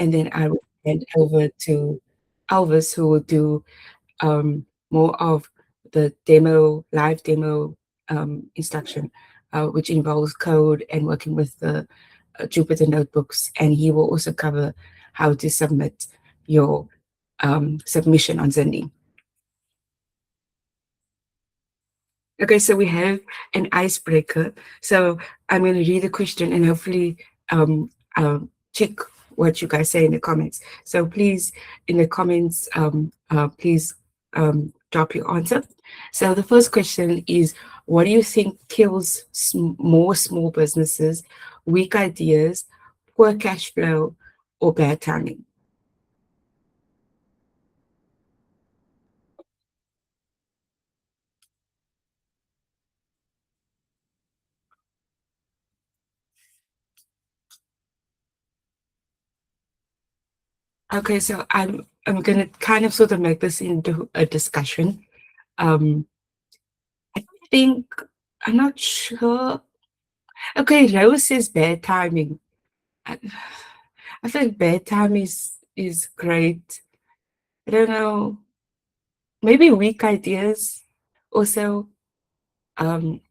and then I will hand over to Elvis, who will do more of the live demo instruction, which involves code and working with the Jupyter notebooks, and he will also cover how to submit your submission on Zindi. Okay, so we have an icebreaker. So I'm going to read the question and hopefully check what you guys say in the comments. So please, in the comments, please drop your answer. So the first question is, what do you think kills more small businesses? Weak ideas, poor cash flow, or bad timing? Okay, so I'm gonna kind of sort of make this into a discussion. Um, I think I'm not sure. Okay, Rose says bad timing. I, I think bad timing is great. I don't know. Maybe weak ideas. Also, um,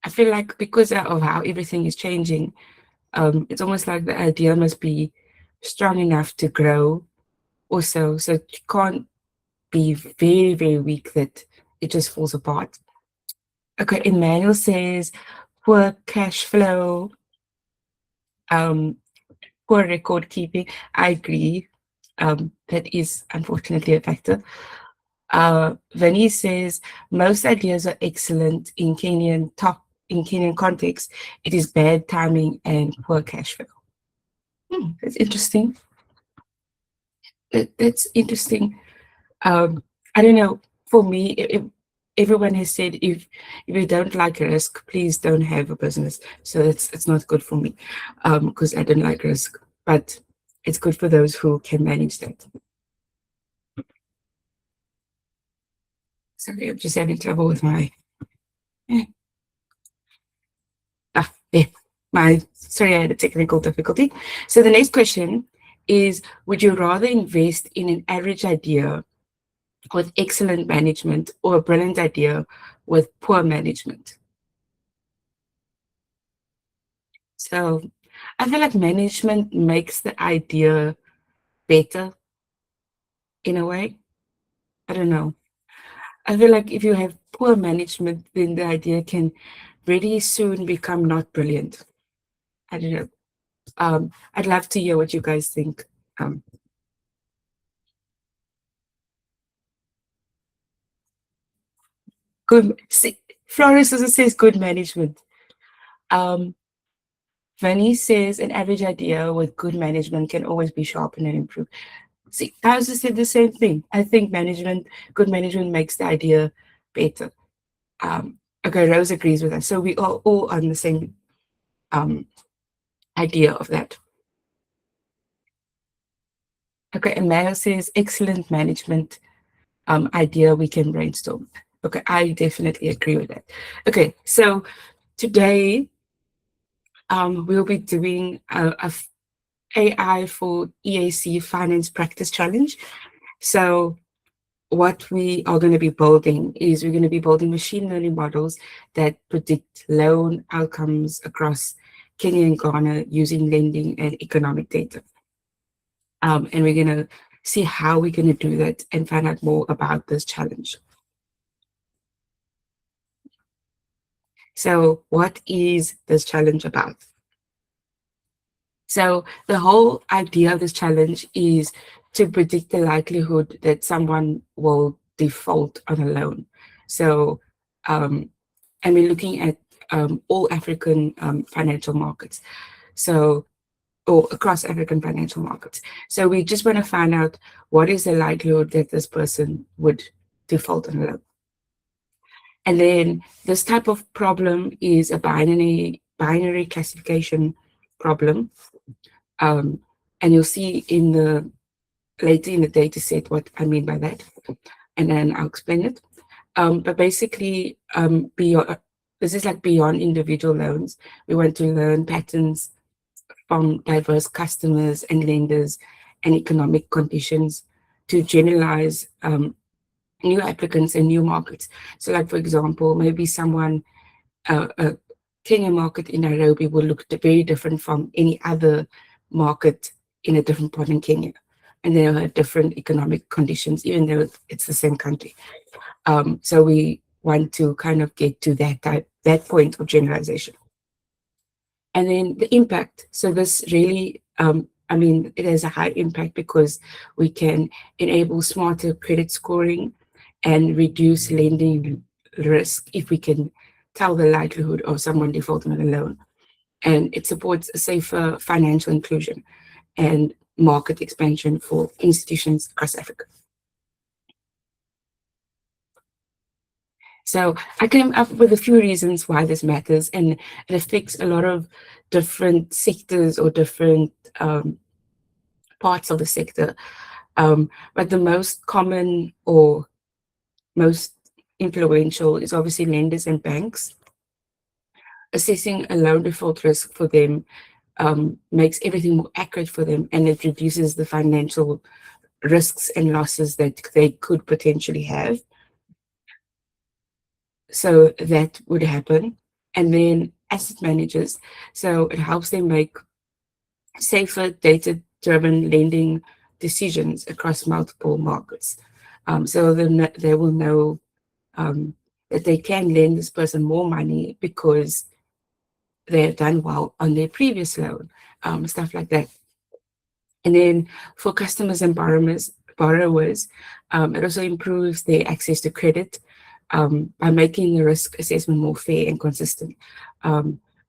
I feel like because of how everything is changing, it's almost like the idea must be strong enough to grow. Also, so it can't be very, very weak that it just falls apart. Okay, Emmanuel says poor cash flow, um, poor record keeping. I agree. That is unfortunately a factor. Vinny says most ideas are excellent in Kenyan context. It is bad timing and poor cash flow. That's interesting. That's interesting. I don't know. For me, if everyone has said if you don't like risk, please don't have a business. So it's not good for me because I don't like risk. But it's good for those who can manage that. Sorry, I'm just having trouble with my. Yeah, sorry, I had a technical difficulty. So the next question is: would you rather invest in an average idea with excellent management or a brilliant idea with poor management? So I feel like management makes the idea better in a way. I don't know. I feel like if you have poor management, then the idea can really soon become not brilliant. I don't know. I'd love to hear what you guys think. Good. See, Flores also says good management. Um, Vanny says an average idea with good management can always be sharpened and improved. See, I also said the same thing. I think good management makes the idea better. Okay, Rose agrees with us. So we are all on the same idea of that. Okay, and Mayo says excellent management idea we can brainstorm. Okay, I definitely agree with that. Okay, so today we'll be doing a AI for EAC Finance Practice Challenge. So what we are going to be building is we're going to be building machine learning models that predict loan outcomes across Kenya and Ghana using lending and economic data. And we're going to see how we're going to do that and find out more about this challenge. So what is this challenge about? So the whole idea of this challenge is to predict the likelihood that someone will default on a loan. So, and we're looking at all African financial markets. So, or across African financial markets. So we just want to find out what is the likelihood that this person would default on a loan. And then this type of problem is a binary classification problem. And you'll see later in the data set what I mean by that. And then I'll explain it. But basically, this is like beyond individual loans. We want to learn patterns from diverse customers and lenders and economic conditions to generalize new applicants and new markets. So, like for example, maybe someone a Kenya market in Nairobi will look very different from any other market in a different part in Kenya, and they have different economic conditions, even though it's the same country. So we want to kind of get to that point of generalization. And then the impact. So this really, I mean, it has a high impact because we can enable smarter credit scoring and reduce lending risk if we can tell the likelihood of someone defaulting on a loan. And it supports a safer financial inclusion and market expansion for institutions across Africa. So I came up with a few reasons why this matters, and it affects a lot of different sectors or different parts of the sector. But the most common or most influential is obviously lenders and banks. Assessing a loan default risk for them makes everything more accurate for them, and it reduces the financial risks and losses that they could potentially have. So that would happen. And then asset managers. So it helps them make safer, data-driven lending decisions across multiple markets. So they will know that they can lend this person more money because they have done well on their previous loan, stuff like that. And then for customers and borrowers, it also improves their access to credit by making the risk assessment more fair and consistent.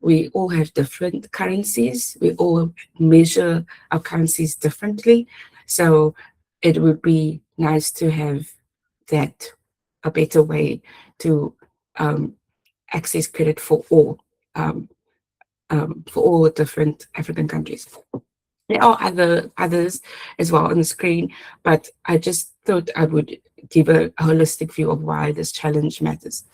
We all have different currencies. We all measure our currencies differently. So it would be nice to have that a better way to access credit for all different African countries. There are others as well on the screen, but I just thought I would give a holistic view of why this challenge matters.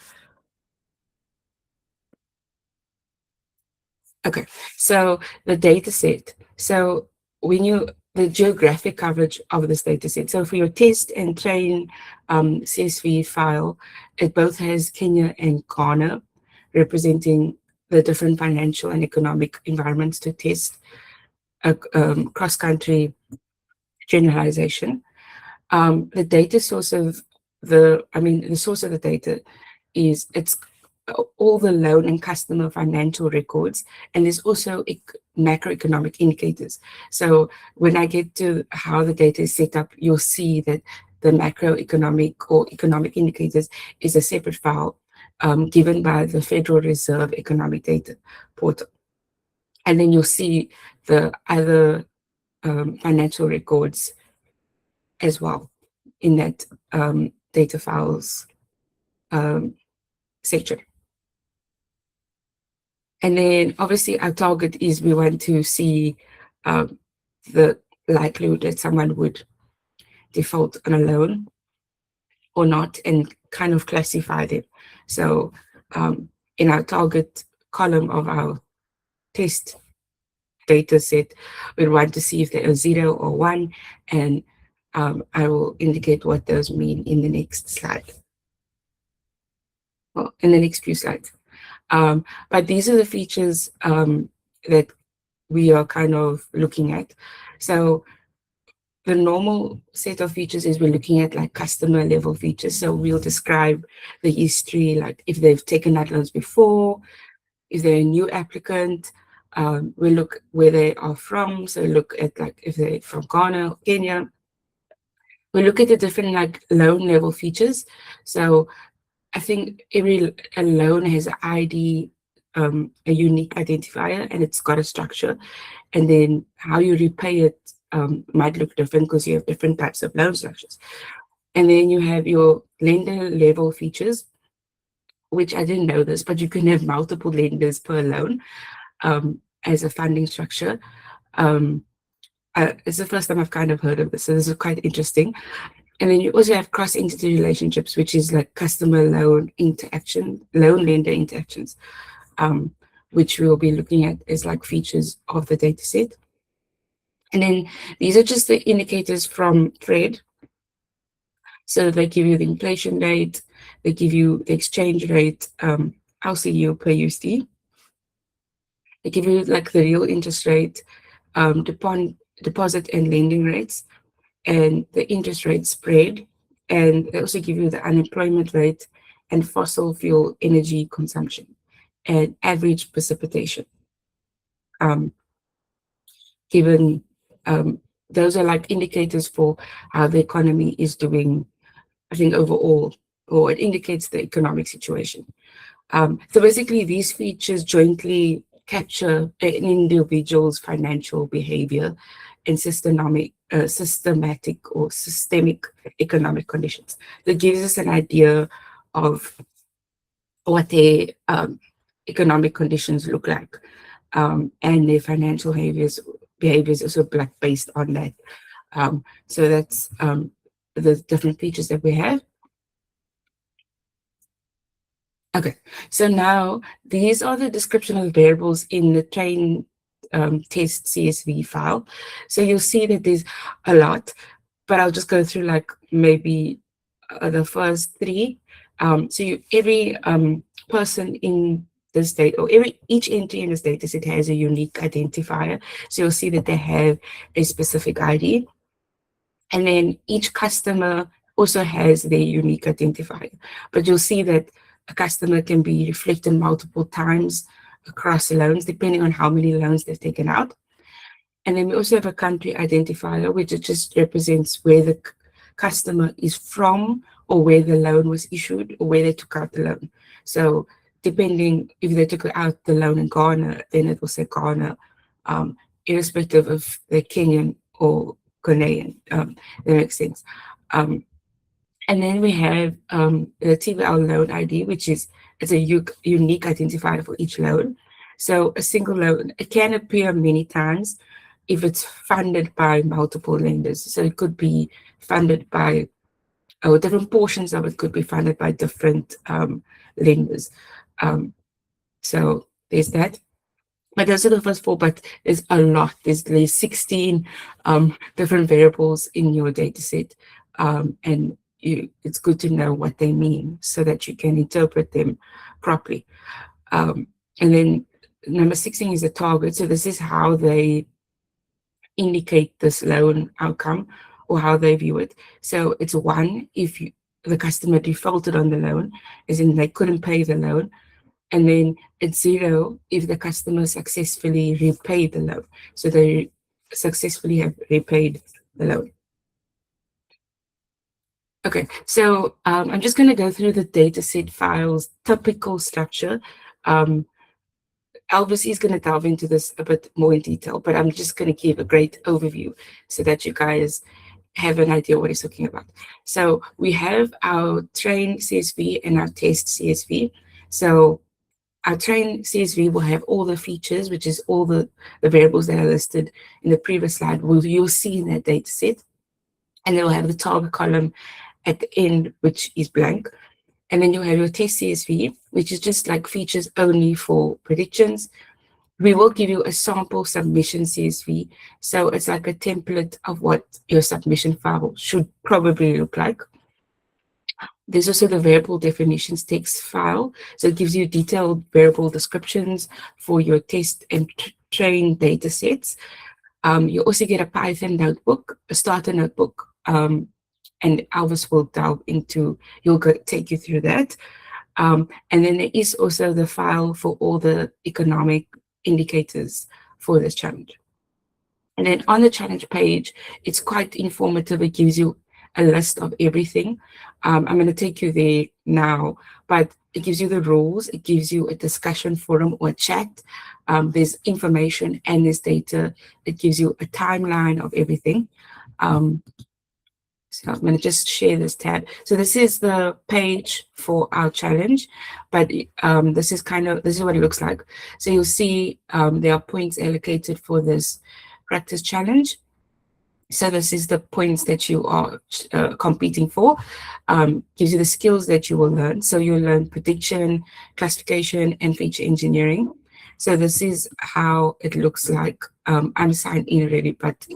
Okay, so the data set. So when you the geographic coverage of this data set. So for your test and train CSV file, it both has Kenya and Ghana representing the different financial and economic environments to test a cross-country generalization. The data source of the source of the data is it's all the loan and customer financial records, and there's also macroeconomic indicators. So when I get to how the data is set up, you'll see that the macroeconomic or economic indicators is a separate file given by the Federal Reserve Economic Data Portal. And then you'll see the other financial records as well in that data files section. And then obviously our target is we want to see the likelihood that someone would default on a loan or not and kind of classify them. So in our target column of our test data set, we want to see if there are 0 or 1, and I will indicate what those mean in the next slide. Well, in the next few slides. But these are the features that we are kind of looking at. So the normal set of features is we're looking at like customer level features. So we'll describe the history, like if they've taken out loans before, if they're a new applicant, we look where they are from. So look at like if they're from Ghana, Kenya. We look at the different like loan level features. So I think every loan has an ID, a unique identifier, and it's got a structure. And then how you repay it might look different because you have different types of loan structures. And then you have your lender level features, which I didn't know this, but you can have multiple lenders per loan as a funding structure. It's the first time I've kind of heard of this, so this is quite interesting. And then you also have cross-entity relationships, which is like customer loan interaction, loan lender interactions. which we'll be looking at as like features of the data set. And then these are just the indicators from Fred. So they give you the inflation rate, they give you the exchange rate, LCU per USD. They give you like the real interest rate, deposit and lending rates, and the interest rate spread. And they also give you the unemployment rate and fossil fuel energy consumption and average precipitation. Given those are like indicators for how the economy is doing, I think overall, or it indicates the economic situation. So basically, these features jointly capture an individual's financial behavior and systematic or systemic economic conditions. That gives us an idea of what their economic conditions look like, and their financial behaviors also like based on that. So that's the different features that we have. Okay, so now these are the description of variables in the train test CSV file. So you'll see that there's a lot, but I'll just go through like maybe the first three. So every person in this data, or each entry in this data set has a unique identifier. So you'll see that they have a specific ID. And then each customer also has their unique identifier. But you'll see that a customer can be reflected multiple times across loans, depending on how many loans they've taken out. And then we also have a country identifier, which just represents where the customer is from, or where the loan was issued, or where they took out the loan. So depending if they took out the loan in Ghana, then it will say Ghana, irrespective of the Kenyan or Ghanaian. That makes sense. And then we have the TVL loan ID, which is a unique identifier for each loan. So a single loan, it can appear many times if it's funded by multiple lenders. So it could be funded by, or different portions of it could be funded by different lenders. So there's that. But those are the first four, but there's a lot. There's 16 different variables in your data set. And it's good to know what they mean so that you can interpret them properly. And then number 16 is the target. So this is how they indicate this loan outcome or how they view it. So it's 1 if the customer defaulted on the loan, as in they couldn't pay the loan. And then it's 0 if the customer successfully repaid the loan. So they successfully have repaid the loan. Okay, so I'm just going to go through the dataset file's typical structure. Elvis is going to delve into this a bit more in detail, but I'm just going to give a great overview so that you guys have an idea what he's talking about. So we have our train CSV and our test CSV. So our train CSV will have all the features, which is all the variables that are listed in the previous slide. You'll see in that data set. And then we'll have the target column at the end, which is blank. And then you'll have your test CSV, which is just like features only for predictions. We will give you a sample submission CSV. So it's like a template of what your submission file should probably look like. There's also the variable definitions text file. So it gives you detailed variable descriptions for your test and train data sets. You also get a Python notebook, a starter notebook, and Elvis will delve into, take you through that. And then there is also the file for all the economic indicators for this challenge. And then on the challenge page, it's quite informative. It gives you a list of everything. I'm going to take you there now, but it gives you the rules. It gives you a discussion forum or chat. There's information and there's data. It gives you a timeline of everything. So I'm going to just share this tab. So this is the page for our challenge, but this is what it looks like. So you'll see there are points allocated for this practice challenge. So this is the points that you are competing for. Gives you the skills that you will learn. So you'll learn prediction, classification, and feature engineering. So this is how it looks like. I'm signed in already, but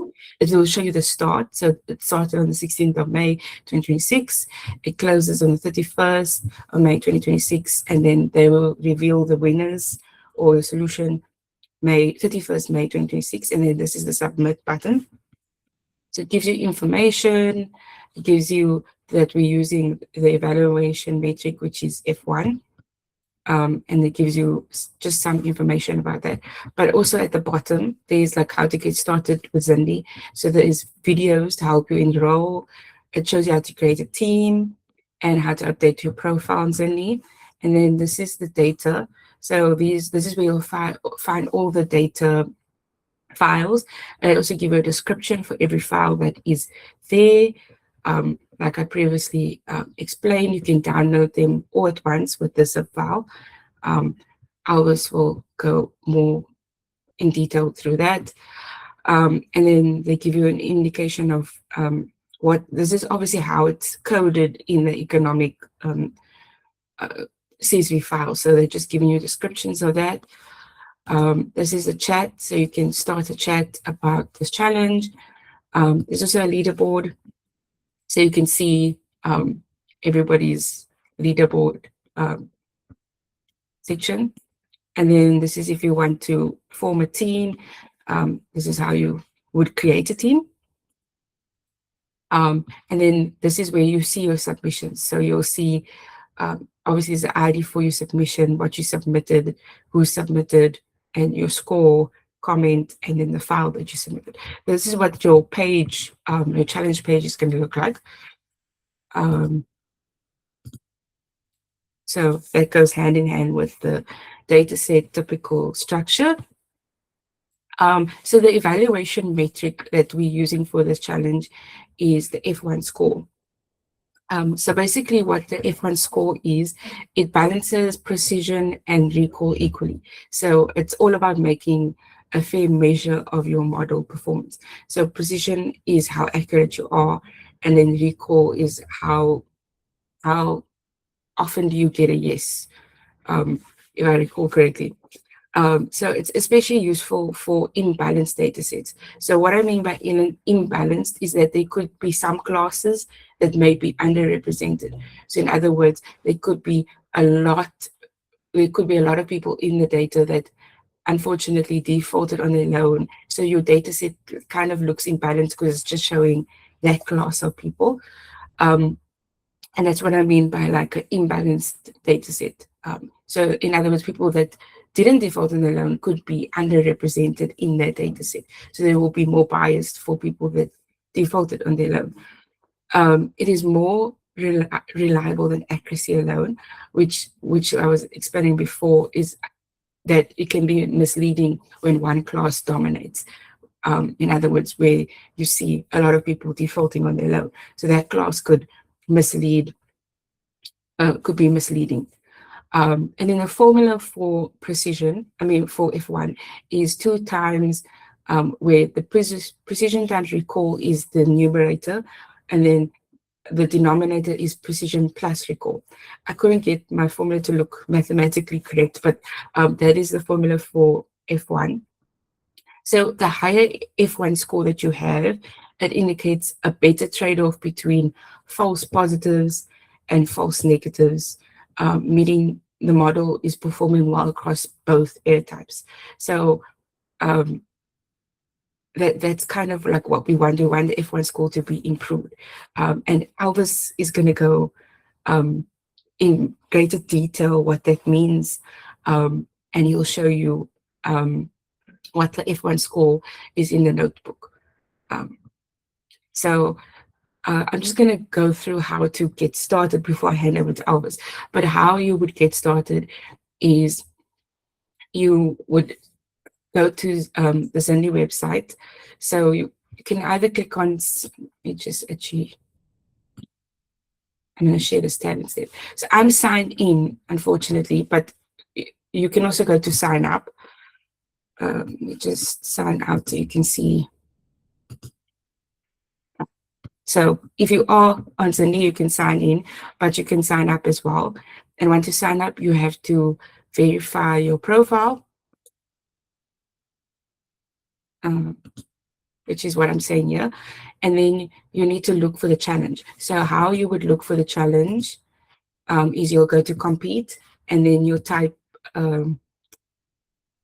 it will show you the start. So it started on the 16th of May 2026. It closes on the 31st of May 2026, and then they will reveal the winners or the solution May 31st May 2026, and then this is the submit button. So it gives you information. It gives you that we're using the evaluation metric, which is F1. And it gives you just some information about that. But also at the bottom, there's like how to get started with Zindi. So there's videos to help you enroll. It shows you how to create a team and how to update your profile on Zindi. And then this is the data. So this is where you'll find all the data files. And I also give you a description for every file that is there. Like I previously explained, you can download them all at once with the zip file. Ours will go more in detail through that. And then they give you an indication of what this is, obviously how it's coded in the economic CSV file. So they're just giving you descriptions of that. This is a chat, so you can start a chat about this challenge. There's also a leaderboard, so you can see everybody's leaderboard section. And then this is if you want to form a team. This is how you would create a team. And then this is where you see your submissions. So you'll see, obviously, the ID for your submission, what you submitted, who submitted, and your score, comment, and then the file that you submitted. This is what your page, your challenge page is going to look like. So that goes hand in hand with the dataset typical structure. So the evaluation metric that we're using for this challenge is the F1 score. So basically what the F1 score is, it balances precision and recall equally. So it's all about making a fair measure of your model performance. So precision is how accurate you are, and then recall is how often do you get a yes, if I recall correctly. So it's especially useful for imbalanced data sets. So what I mean by imbalanced is that there could be some classes that may be underrepresented. So in other words, there could be a lot of people in the data that unfortunately defaulted on their loan. So your data set kind of looks imbalanced because it's just showing that class of people. And that's what I mean by like an imbalanced data set. So in other words, people that didn't default on the loan could be underrepresented in their data set. So they will be more biased for people that defaulted on their loan. It is more reliable than accuracy alone, which I was explaining before, is that it can be misleading when one class dominates. In other words, where you see a lot of people defaulting on their loan. So that class could mislead, could be misleading. And then the formula for precision, for F1, is 2 times where the precision times recall is the numerator, and then the denominator is precision plus recall. I couldn't get my formula to look mathematically correct, but that is the formula for F1. So the higher F1 score that you have, it indicates a better trade-off between false positives and false negatives, meaning the model is performing well across both error types. So that's kind of like what we want. We want the F1 score to be improved. And Elvis is going to go in greater detail what that means, and he'll show you what the F1 score is in the notebook. So I'm just going to go through how to get started before I hand over to Elvis. But how you would get started is you would go to the Zindi website. So you can either click on, I'm going to share this tab instead. So I'm signed in, unfortunately, but you can also go to sign up. You just sign out so you can see. So if you are on Zindi, you can sign in, but you can sign up as well. And once you sign up, you have to verify your profile. um, which is what I'm saying here. And then you need to look for the challenge. So how you would look for the challenge is you'll go to compete, and then you'll type,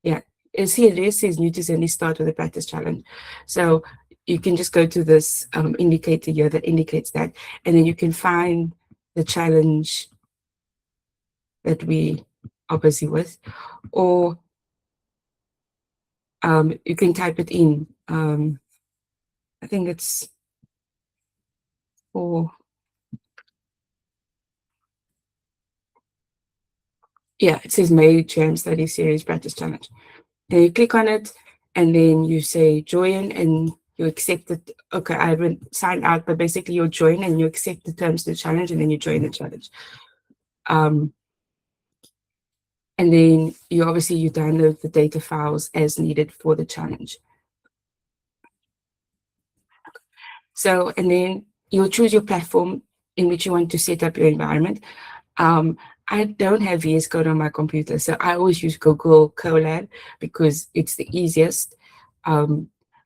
yeah, see this says new to Zindi, start with a practice challenge. So you can just go to this indicator here that indicates that, and then you can find the challenge that we are busy with, or you can type it in. I think it's for, yeah, it says May Jam Study Series Practice Challenge. Then you click on it, and then you say join, and you accept it. Okay, I haven't signed out, but basically you join and you accept the terms of the challenge, and then you join the challenge. And then you obviously you download the data files as needed for the challenge. So, and then you'll choose your platform in which you want to set up your environment. I don't have VS Code on my computer, so I always use Google Colab because it's the easiest.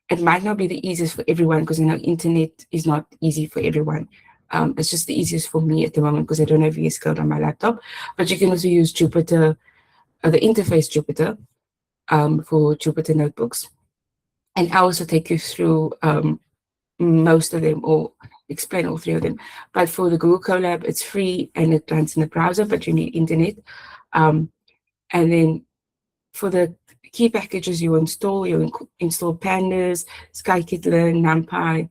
It might not be the easiest for everyone because internet is not easy for everyone. It's just the easiest for me at the moment because I don't have VS Code on my laptop. But you can also use Jupyter, the interface Jupyter, for Jupyter notebooks. And I also take you through most of them, or explain all three of them. But for the Google Colab, it's free and it runs in the browser, but you need internet. And then for the key packages you install pandas, scikit-learn, numpy,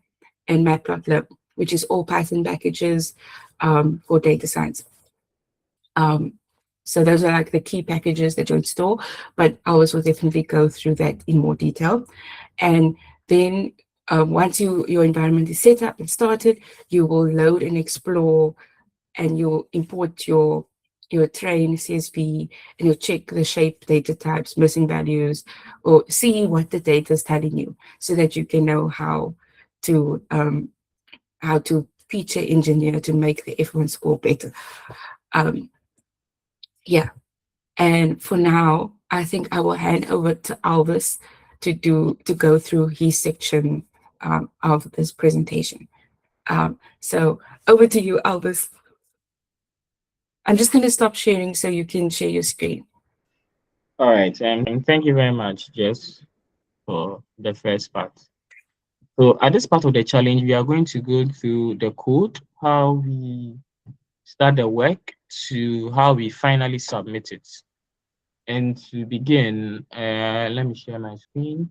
and matplotlib, which is all Python packages for data science. So those are like the key packages that you install, but I will definitely go through that in more detail. And then once your environment is set up and started, you will load and explore, and you'll import your train CSV, and you'll check the shape, data types, missing values, or see what the data is telling you, so that you can know how to feature engineer to make the F1 score better. Yeah. And for now, I think I will hand over to Alvis to go through his section of this presentation. So over to you, Alvis. I'm just going to stop sharing so you can share your screen. All right, and thank you very much, Jess, for the first part. So at this part of the challenge, we are going to go through the code, how we start the work, to how we finally submit it. And to begin, let me share my screen.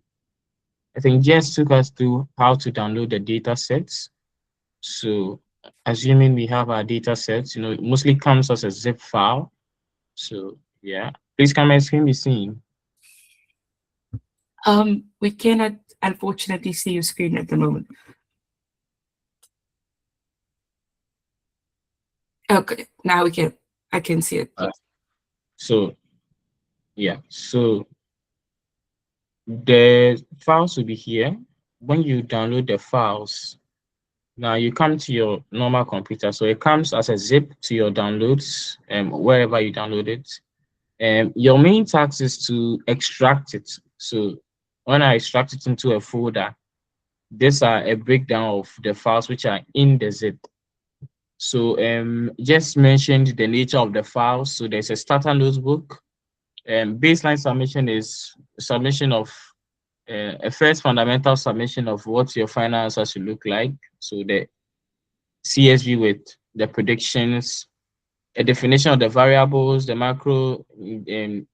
I think Jess took us through how to download the data sets. So assuming we have our data sets, it mostly comes as a zip file. So yeah, please can my screen be seen? We cannot unfortunately see your screen at the moment. Okay, now we can. I can see it. So yeah, so the files will be here. When you download the files, now you come to your normal computer. So it comes as a zip to your downloads, wherever you download it. Your main task is to extract it. So when I extract it into a folder, these are a breakdown of the files which are in the zip. So just mentioned the nature of the files. So there's a starter notebook. Baseline submission is submission of a first fundamental submission of what your final answer should look like. So the CSV with the predictions, a definition of the variables, the macro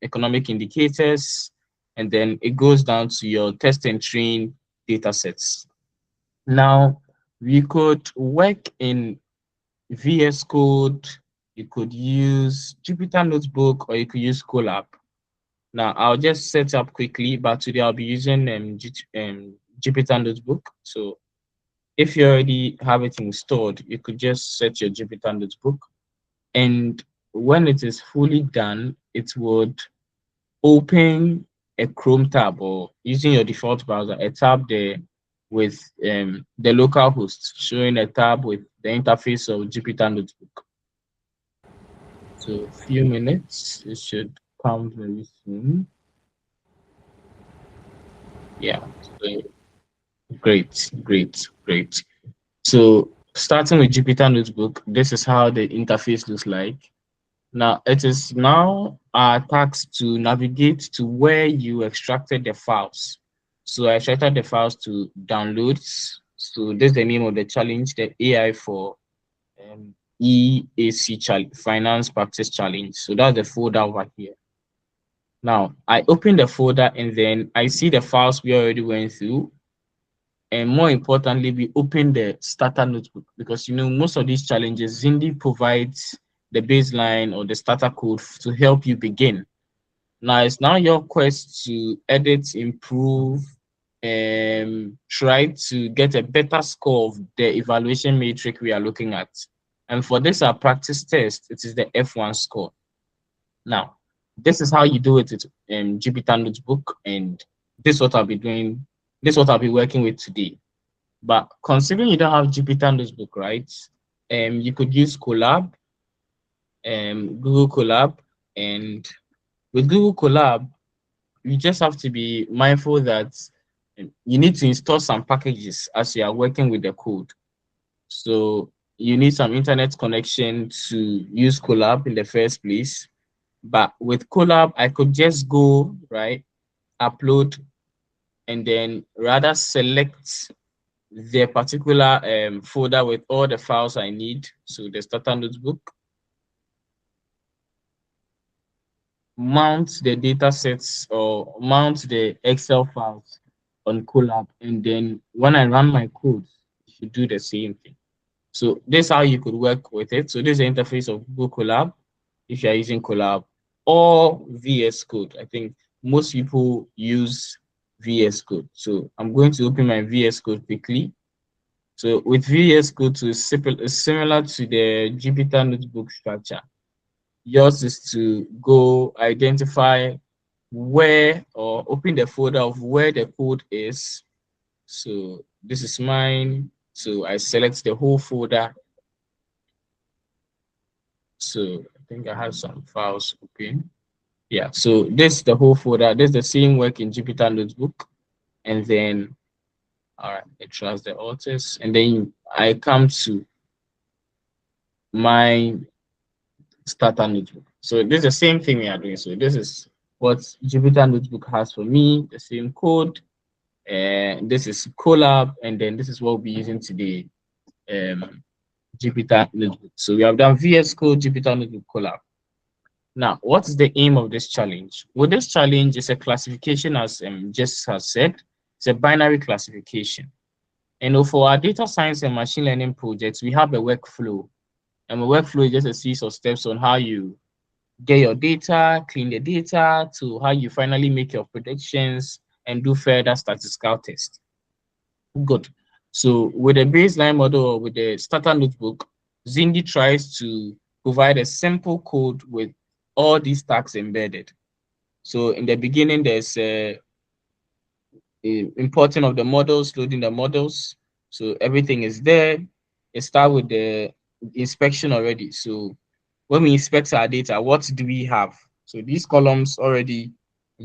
economic indicators, and then it goes down to your test and train data sets. Now, we could work in VS Code, you could use Jupyter Notebook, or you could use Colab. Now, I'll just set up quickly, but today I'll be using Jupyter Notebook. So if you already have it installed, you could just set your Jupyter Notebook. And when it is fully done, it would open a Chrome tab, or using your default browser, a tab there with the local host, showing a tab with the interface of Jupyter Notebook. So a few minutes, it should come very soon. Yeah. So great, great, great. So starting with Jupyter Notebook, this is how the interface looks like. Now it is now our task to navigate to where you extracted the files. So I extracted the files to downloads. So this is the name of the challenge, the AI for EAC challenge, Finance Practice Challenge. So that's the folder over here. Now I open the folder and then I see the files we already went through. And more importantly, we open the starter notebook because most of these challenges, Zindi provides the baseline or the starter code to help you begin. Now it's now your quest to edit, improve, and try to get a better score of the evaluation matrix we are looking at. And for this, our practice test, it is the F1 score. Now, this is how you do it with Jupyter Notebook, and this is what I'll be doing. This is what I'll be working with today. But considering you don't have Jupyter Notebook, right? You could use Colab, Google Colab, and with Google Colab, you just have to be mindful that you need to install some packages as you are working with the code. So you need some internet connection to use Colab in the first place. But with Colab, I could just go, right, upload, and then rather select the particular folder with all the files I need. So the starter notebook, mount the data sets or mount the Excel files on Colab. And then when I run my code, it should do the same thing. So this is how you could work with it. So this is the interface of Google Colab if you're using Colab or VS Code. I think most people use VS Code. So I'm going to open my VS Code quickly. So with VS Code to similar to the Jupyter Notebook structure. Yours is to go identify where or open the folder of where the code is. So this is mine. So I select the whole folder. So I think I have some files open. Yeah, so this is the whole folder. This is the same work in Jupyter Notebook. And then, all right, it tries the authors. And then I come to my starter notebook. So this is the same thing we are doing. So this is what Jupyter Notebook has for me, the same code. And this is Colab, and then this is what we'll be using today, Jupyter Notebook. So we have done VS Code, Jupyter Notebook, Colab. Now, what is the aim of this challenge? Well, this challenge is a classification, as Jess has said. It's a binary classification. And for our data science and machine learning projects, we have a workflow. And a workflow is just a series of steps on how you get your data, clean the data, to how you finally make your predictions and do further statistical tests. Good. So with a baseline model or with the starter notebook, Zindi tries to provide a simple code with all these tags embedded. So in the beginning, there's importing of the models, loading the models. So everything is there. It starts with the inspection already. So when we inspect our data, what do we have? So these columns already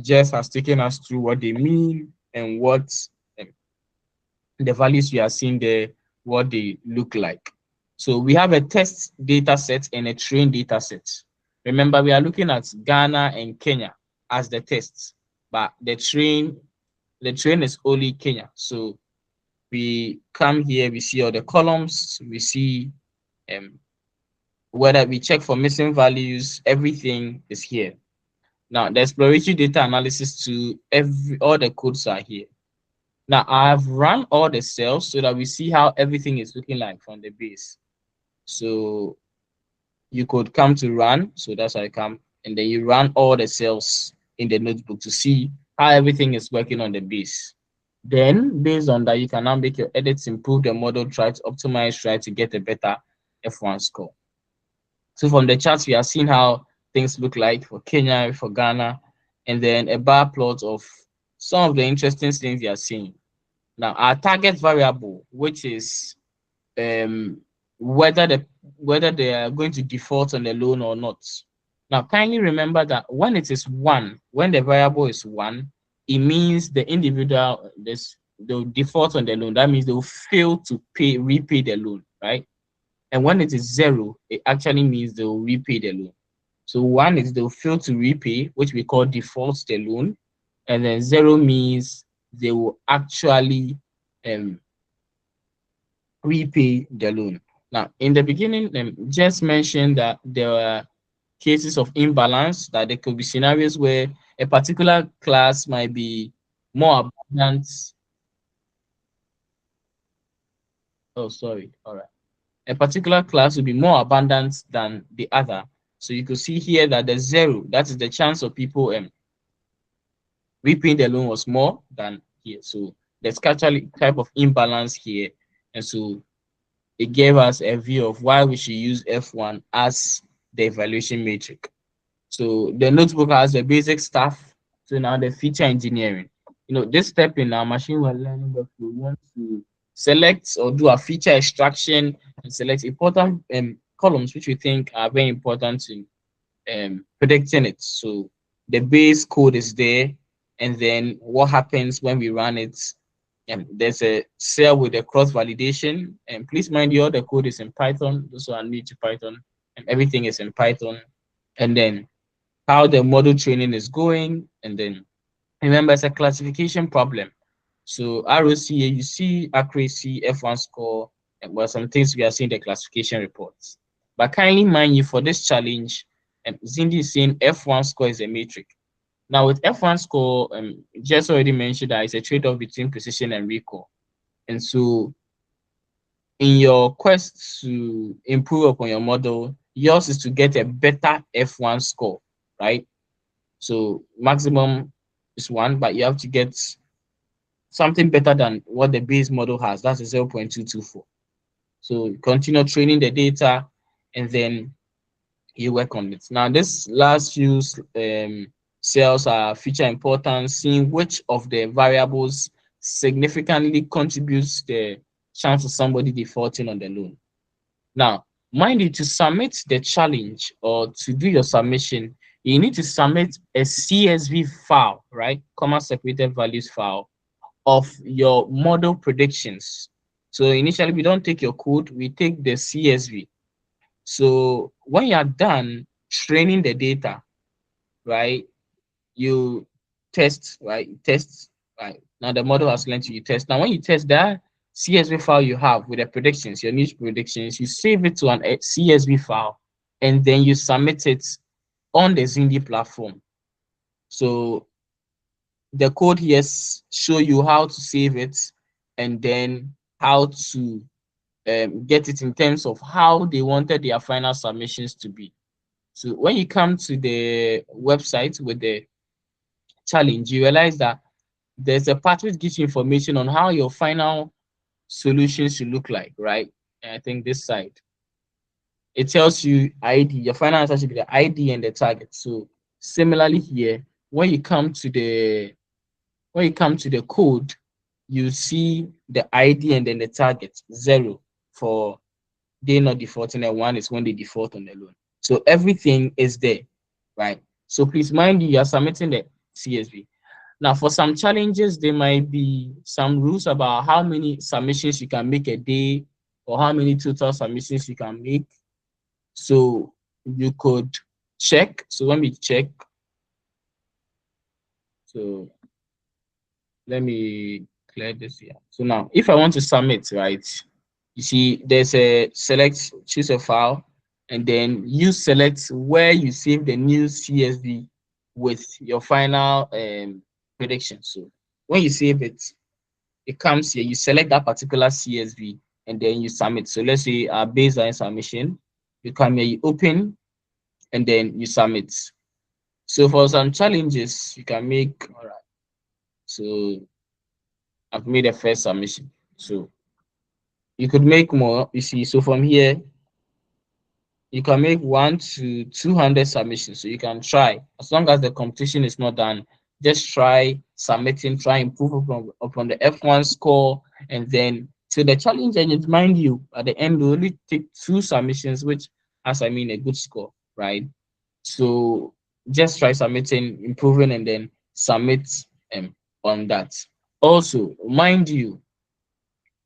just has taken us through what they mean and what um, the values we are seeing there, what they look like. So we have a test data set and a train data set. Remember, we are looking at Ghana and Kenya as the tests, but the train is only Kenya. So we come here, we see all the columns, we see whether we check for missing values, everything is here. Now the exploratory data analysis to all the codes are here. Now I've run all the cells so that we see how everything is looking like from the base. So you could come to run, so that's how I come, and then you run all the cells in the notebook to see how everything is working on the base. Then based on that, you can now make your edits, improve the model, try to optimize, try to get a better F1 score. So from the charts, we are seeing how things look like for Kenya, for Ghana, and then a bar plot of some of the interesting things we are seeing. Now, our target variable, which is um, whether they are going to default on the loan or not. Now, kindly remember that when it is one, when the variable is one, it means the individual they'll default on the loan. That means they'll fail to repay the loan, right? And when it is zero, it actually means they'll repay the loan. So one is they'll fail to repay, which we call default the loan, and then zero means they will actually um, repay the loan. Now, in the beginning, just mentioned that there are cases of imbalance, that there could be scenarios where a particular class might be more abundant. Oh, sorry. All right. A particular class will be more abundant than the other. So you could see here that the zero, that is the chance of people repaying the loan, was more than here. So there's actually type of imbalance here. And so it gave us a view of why we should use F1 as the evaluation metric. So the notebook has the basic stuff. So now the feature engineering. This step in our machine learning workflow, we want to select or do a feature extraction and select important columns which we think are very important to predicting it. So the base code is there, and then what happens when we run it? There's a cell with a cross validation, and please mind you, all the code is in Python. Those who are new to Python, and everything is in Python. And then how the model training is going, and then remember it's a classification problem. So ROCA, you see accuracy, F1 score, and well, some things we are seeing the classification reports. But kindly mind you, for this challenge, Zindi is saying F1 score is a metric. Now with F1 score, just already mentioned that it's a trade-off between precision and recall. And so in your quest to improve upon your model, yours is to get a better F1 score, right? So maximum is 1, but you have to get something better than what the base model has. That's a 0.224. So continue training the data, and then you work on it. Now, this last few cells are feature importance, seeing which of the variables significantly contributes the chance of somebody defaulting on the loan. Now, mind you, to submit the challenge or to do your submission, you need to submit a CSV file, right? Comma separated values file of your model predictions. So initially, we don't take your code, we take the CSV. So when you are done training the data, right, you test, right? Test, right? Now the model has learned you test. Now when you test that CSV file you have with the predictions, your niche predictions, you save it to an CSV file, and then you submit it on the Zindi platform. So the code here show you how to save it, and then how to get it in terms of how they wanted their final submissions to be. So when you come to the website with the challenge, you realize that there's a part which gives you information on how your final solution should look like, right? And I think this side, it tells you ID, your final answer should be the ID and the target. So similarly here, when you come to the code, you see the ID and then the target 0 for they not defaulting, and 1 is when they default on the loan. So everything is there, right? So please mind you are submitting the CSV. Now, for some challenges, there might be some rules about how many submissions you can make a day, or how many total submissions you can make. So you could check. So when we check, so let me clear this here. So now, if I want to submit, right, you see there's a select, choose a file, and then you select where you save the new CSV with your final prediction. So when you save it, it comes here, you select that particular CSV, and then you submit. So let's say our baseline submission, you come here, you open, and then you submit. So for some challenges, you can make, all right, so I've made a first submission. So you could make more, you see. So from here, you can make 1 to 200 submissions. So you can try, as long as the competition is not done, just try submitting, try improve upon the F1 score, and then so the challenge engines, mind you, at the end will only take 2 submissions, which has, I mean, a good score, right? So just try submitting, improving, and then submit, on that. Also, mind you,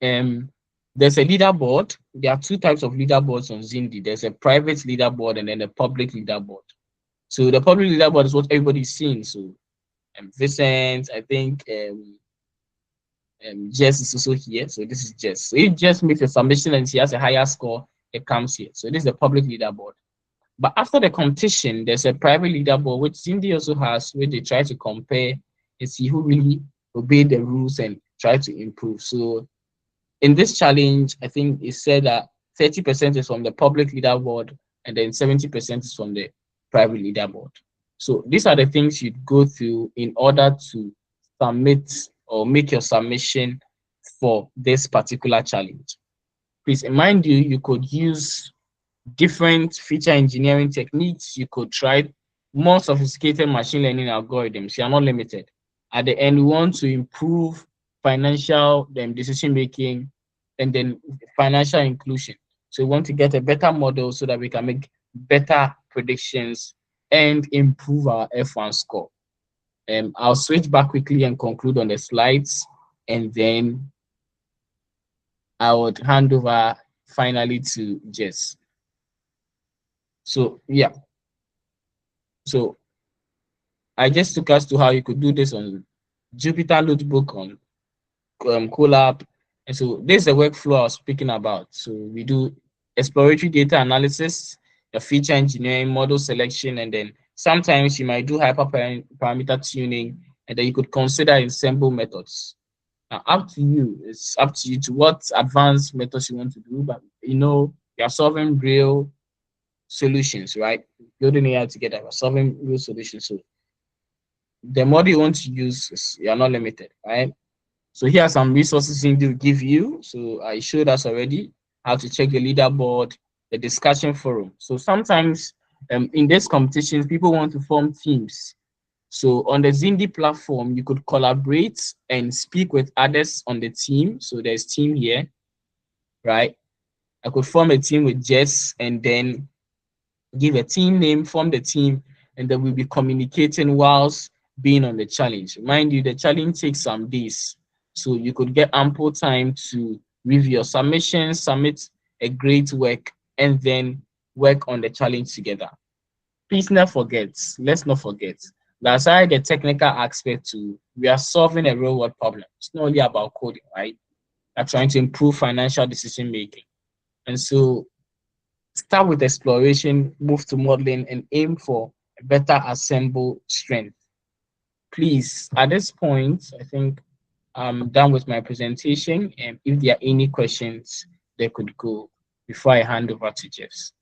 um, there's a leaderboard. There are two types of leaderboards on Zindi. There's a private leaderboard and then a public leaderboard. So the public leaderboard is what everybody's seeing. So Vincent, I think Jess is also here. So this is Jess. So if Jess makes a submission and she has a higher score, it comes here. So this is the public leaderboard. But after the competition, there's a private leaderboard which Cindy also has, where they try to compare and see who really obeyed the rules and try to improve. So in this challenge, I think it said that 30% is from the public leaderboard and then 70% is from the private leaderboard. So these are the things you'd go through in order to submit or make your submission for this particular challenge. Please mind you, you could use different feature engineering techniques. You could try more sophisticated machine learning algorithms. You are not limited. At the end, we want to improve financial decision making and then financial inclusion. So we want to get a better model so that we can make better predictions and improve our F1 score. I'll switch back quickly and conclude on the slides, and then I would hand over finally to Jess. So yeah, so I just took us to how you could do this on Jupyter Notebook, on Colab. And so this is the workflow I was speaking about. So we do exploratory data analysis, the feature engineering, model selection, and then sometimes you might do hyperparameter tuning, and then you could consider ensemble methods. Now, up to you. It's up to you to what advanced methods you want to do, but you're solving real solutions, right? Building AI together, we're solving real solutions. So the model you want to use, you're not limited, right? So here are some resources Indy will give you. So I showed us already how to check the leaderboard, the discussion forum. So sometimes in these competitions, people want to form teams. So on the Zindi platform, you could collaborate and speak with others on the team. So there's team here, right? I could form a team with Jess and then give a team name, form the team, and then we'll be communicating whilst being on the challenge. Mind you, the challenge takes some days. So you could get ample time to review your submission, submit a great work, and then work on the challenge together. Please never forget, let's not forget, that aside the technical aspect too, we are solving a real world problem. It's not only about coding, right? We're trying to improve financial decision making. And so start with exploration, move to modeling, and aim for a better assemble strength. Please, at this point, I think I'm done with my presentation. And if there are any questions, they could go before I hand over to Jess.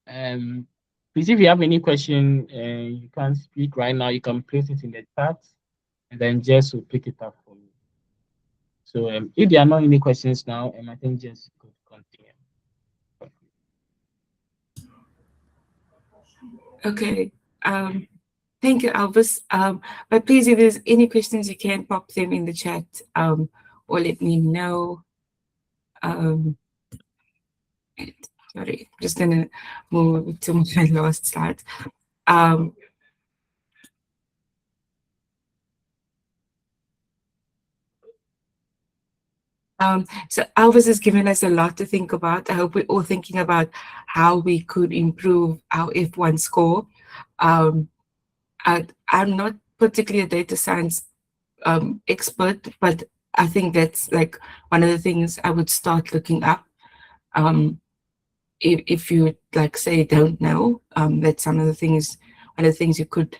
Um, Please, if you have any question, you can't speak right now, you can place it in the chat, and then Jess will pick it up for me. So if there are not any questions now, I think Jess could continue. Okay. Thank you, Albus. But please, if there's any questions, you can pop them in the chat, or let me know. Sorry, just gonna move to my last slide. So Alvis has given us a lot to think about. I hope we're all thinking about how we could improve our F1 score. I'm not particularly a data science expert, but I think that's like one of the things I would start looking up. If you like say don't know, that's one of the things you could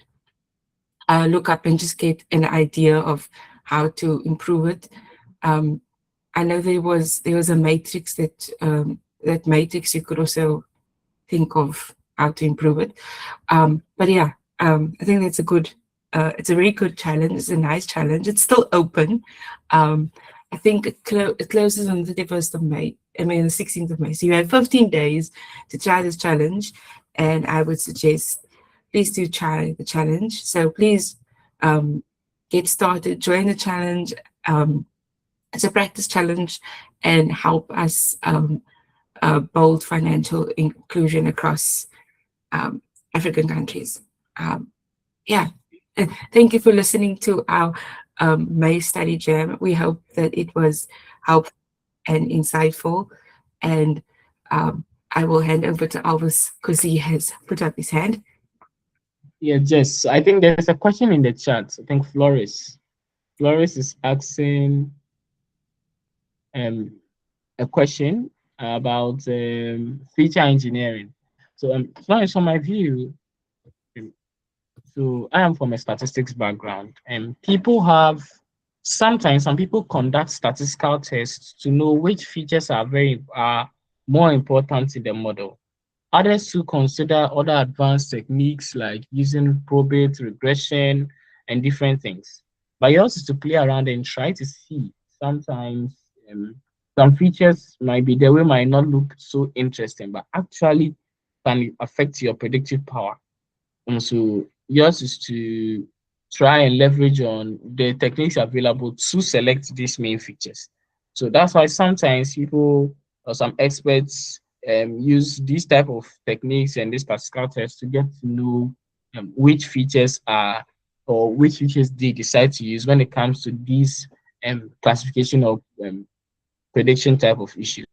look up and just get an idea of how to improve it. I know there was a matrix that matrix you could also think of how to improve it. But yeah, I think that's a good, it's a very good challenge. It's a nice challenge. It's still open. I think it closes on the 31st of May. I mean, the 16th of May. So you have 15 days to try this challenge. And I would suggest, please do try the challenge. So please get started, join the challenge. It's a practice challenge and help us build financial inclusion across African countries. Yeah, and thank you for listening to our May Study Jam. We hope that it was helpful and insightful. And I will hand over to Alvis because he has put up his hand. Yeah, Jess, I think there's a question in the chat. I think Floris is asking um, a question about feature engineering. So, Floris, from my view, um, so I am from a statistics background, and people have sometimes some people conduct statistical tests to know which features are more important in the model. Others who consider other advanced techniques like using probate, regression, and different things. But yours is to play around and try to see. Sometimes some features might be the way might not look so interesting, but actually can affect your predictive power. And so yours is to try and leverage on the techniques available to select these main features. So that's why sometimes people or some experts use these type of techniques and this particular test to get to know which features are or which features they decide to use when it comes to these classification of prediction type of issues.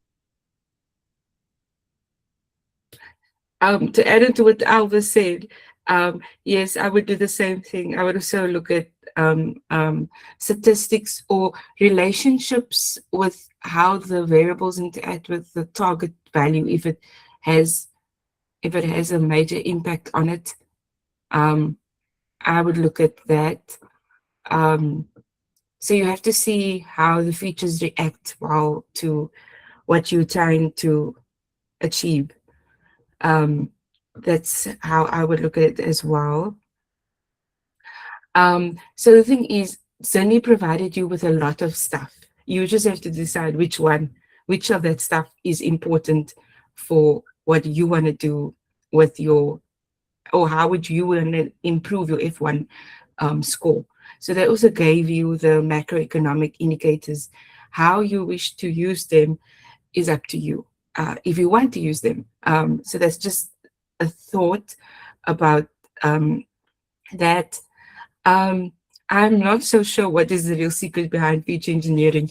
To add into what Alva said, yes, I would do the same thing. I would also look at statistics or relationships with how the variables interact with the target value has if it has a major impact on it. I would look at that. So you have to see how the features react well to what you're trying to achieve. That's how I would look at it as well. So the thing is, Zindi provided you with a lot of stuff. You just have to decide which of that stuff is important for what you want to do with your, or how would you want to improve your F1 score. So they also gave you the macroeconomic indicators. How you wish to use them is up to you, if you want to use them. So that's just a thought about that. I'm not so sure what is the real secret behind feature engineering.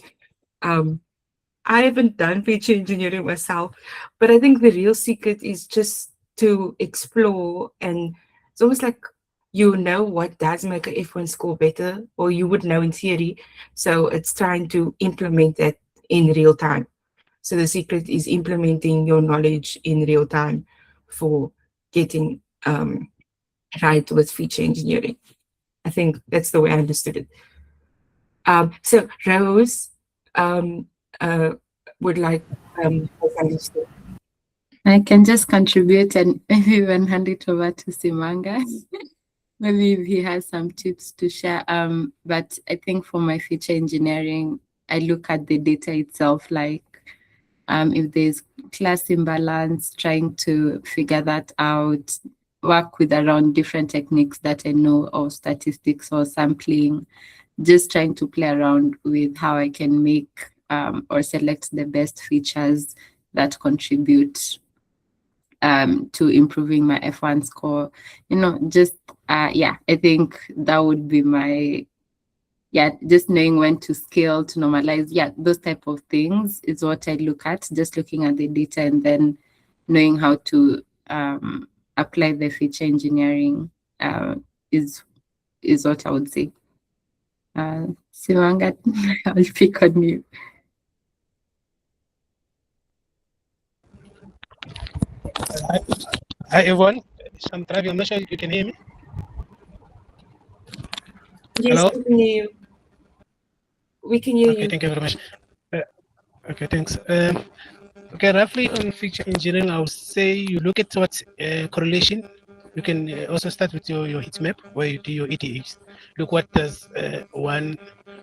I haven't done feature engineering myself, but I think the real secret is just to explore, and it's almost like you know what does make a F1 score better, or you would know in theory. So it's trying to implement that in real time. So the secret is implementing your knowledge in real time for getting right with feature engineering. I think that's the way I understood it. So Rose would like understood. I can just contribute and maybe even hand it over to Simanga. Maybe if he has some tips to share. But I think for my feature engineering, I look at the data itself, like if there's class imbalance, trying to figure that out, work with around different techniques that I know, or statistics or sampling, just trying to play around with how I can make or select the best features that contribute to improving my F1 score. Just I think that would be my, just knowing when to scale, to normalize, those type of things is what I look at, just looking at the data and then knowing how to apply the feature engineering is what I would say. Simanga, I'll pick on you. Hi everyone, I'm Travi. I'm not sure you can hear me. Yes, Hello? we can hear you. We can hear Okay, you. thank you very much. Okay, thanks. Okay, roughly on feature engineering, I would say you look at what correlation. You can also start with your heat map where you do your ETH. Look what does one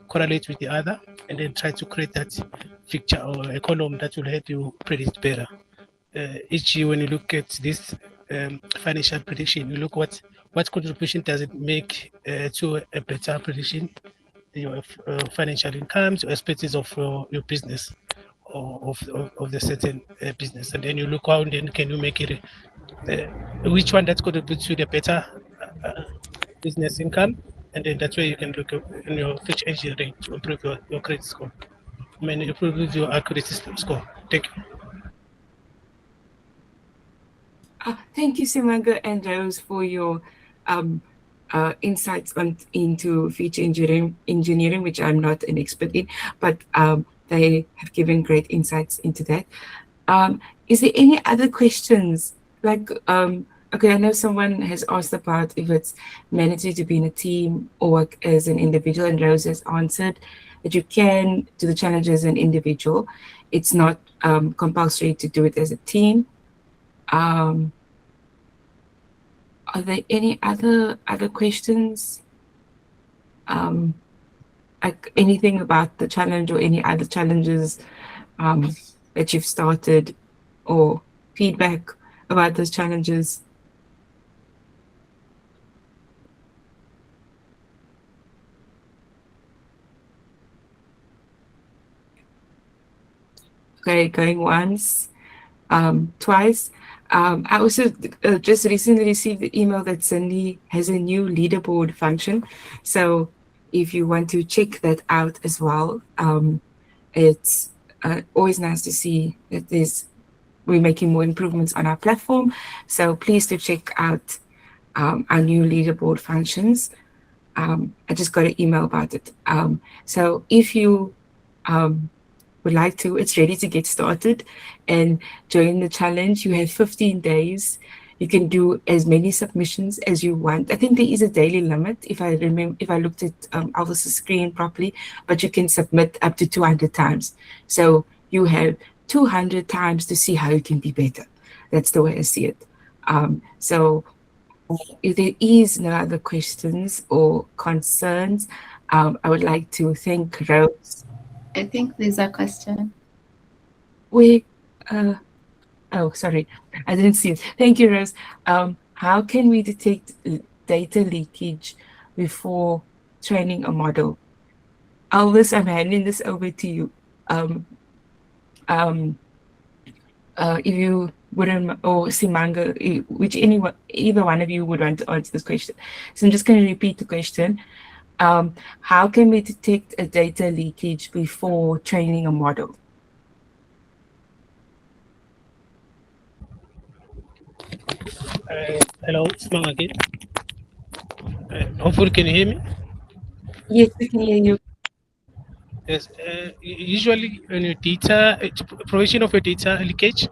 correlate with the other, and then try to create that feature or a column that will help you predict better. Each year when you look at this financial prediction, you look what contribution does it make to a better prediction, your financial incomes, your expenses of your business or of the certain business, and then you look how then can you make it which one that contributes to the better business income, and then that's where you can look in your feature engineering to improve your credit score. I mean, improve your accuracy score. Thank you. Thank you, Simanga and Rose, for your insights into feature engineering, which I'm not an expert in, but they have given great insights into that. Is there any other questions? Like, okay, I know someone has asked about if it's mandatory to be in a team or work as an individual, and Rose has answered that you can do the challenge as an individual. It's not compulsory to do it as a team. Are there any other questions? Like anything about the challenge or any other challenges that you've started, or feedback about those challenges? Okay, going once, twice. I also just recently received the email that Zindi has a new leaderboard function. So if you want to check that out as well, it's always nice to see that we're making more improvements on our platform. So please do check out our new leaderboard functions. I just got an email about it. So if you would like to, it's ready to get started and join the challenge. You have 15 days. You can do as many submissions as you want. I think there is a daily limit, if I looked at Alvis's screen properly, but you can submit up to 200 times. So you have 200 times to see how you can be better. That's the way I see it. So if there is no other questions or concerns, I would like to thank Rose. I think there's a question. Oh, sorry, I didn't see it. Thank you, Rose. How can we detect data leakage before training a model? Alvis, I'm handing this over to you. If you wouldn't, or Simanga, either one of you would want to answer this question. So I'm just going to repeat the question. How can we detect a data leakage before training a model? Hello, Simang again. Hopefully, can you hear me? Yes, we can hear you. Yes. Usually, when your data provision of your data leakage,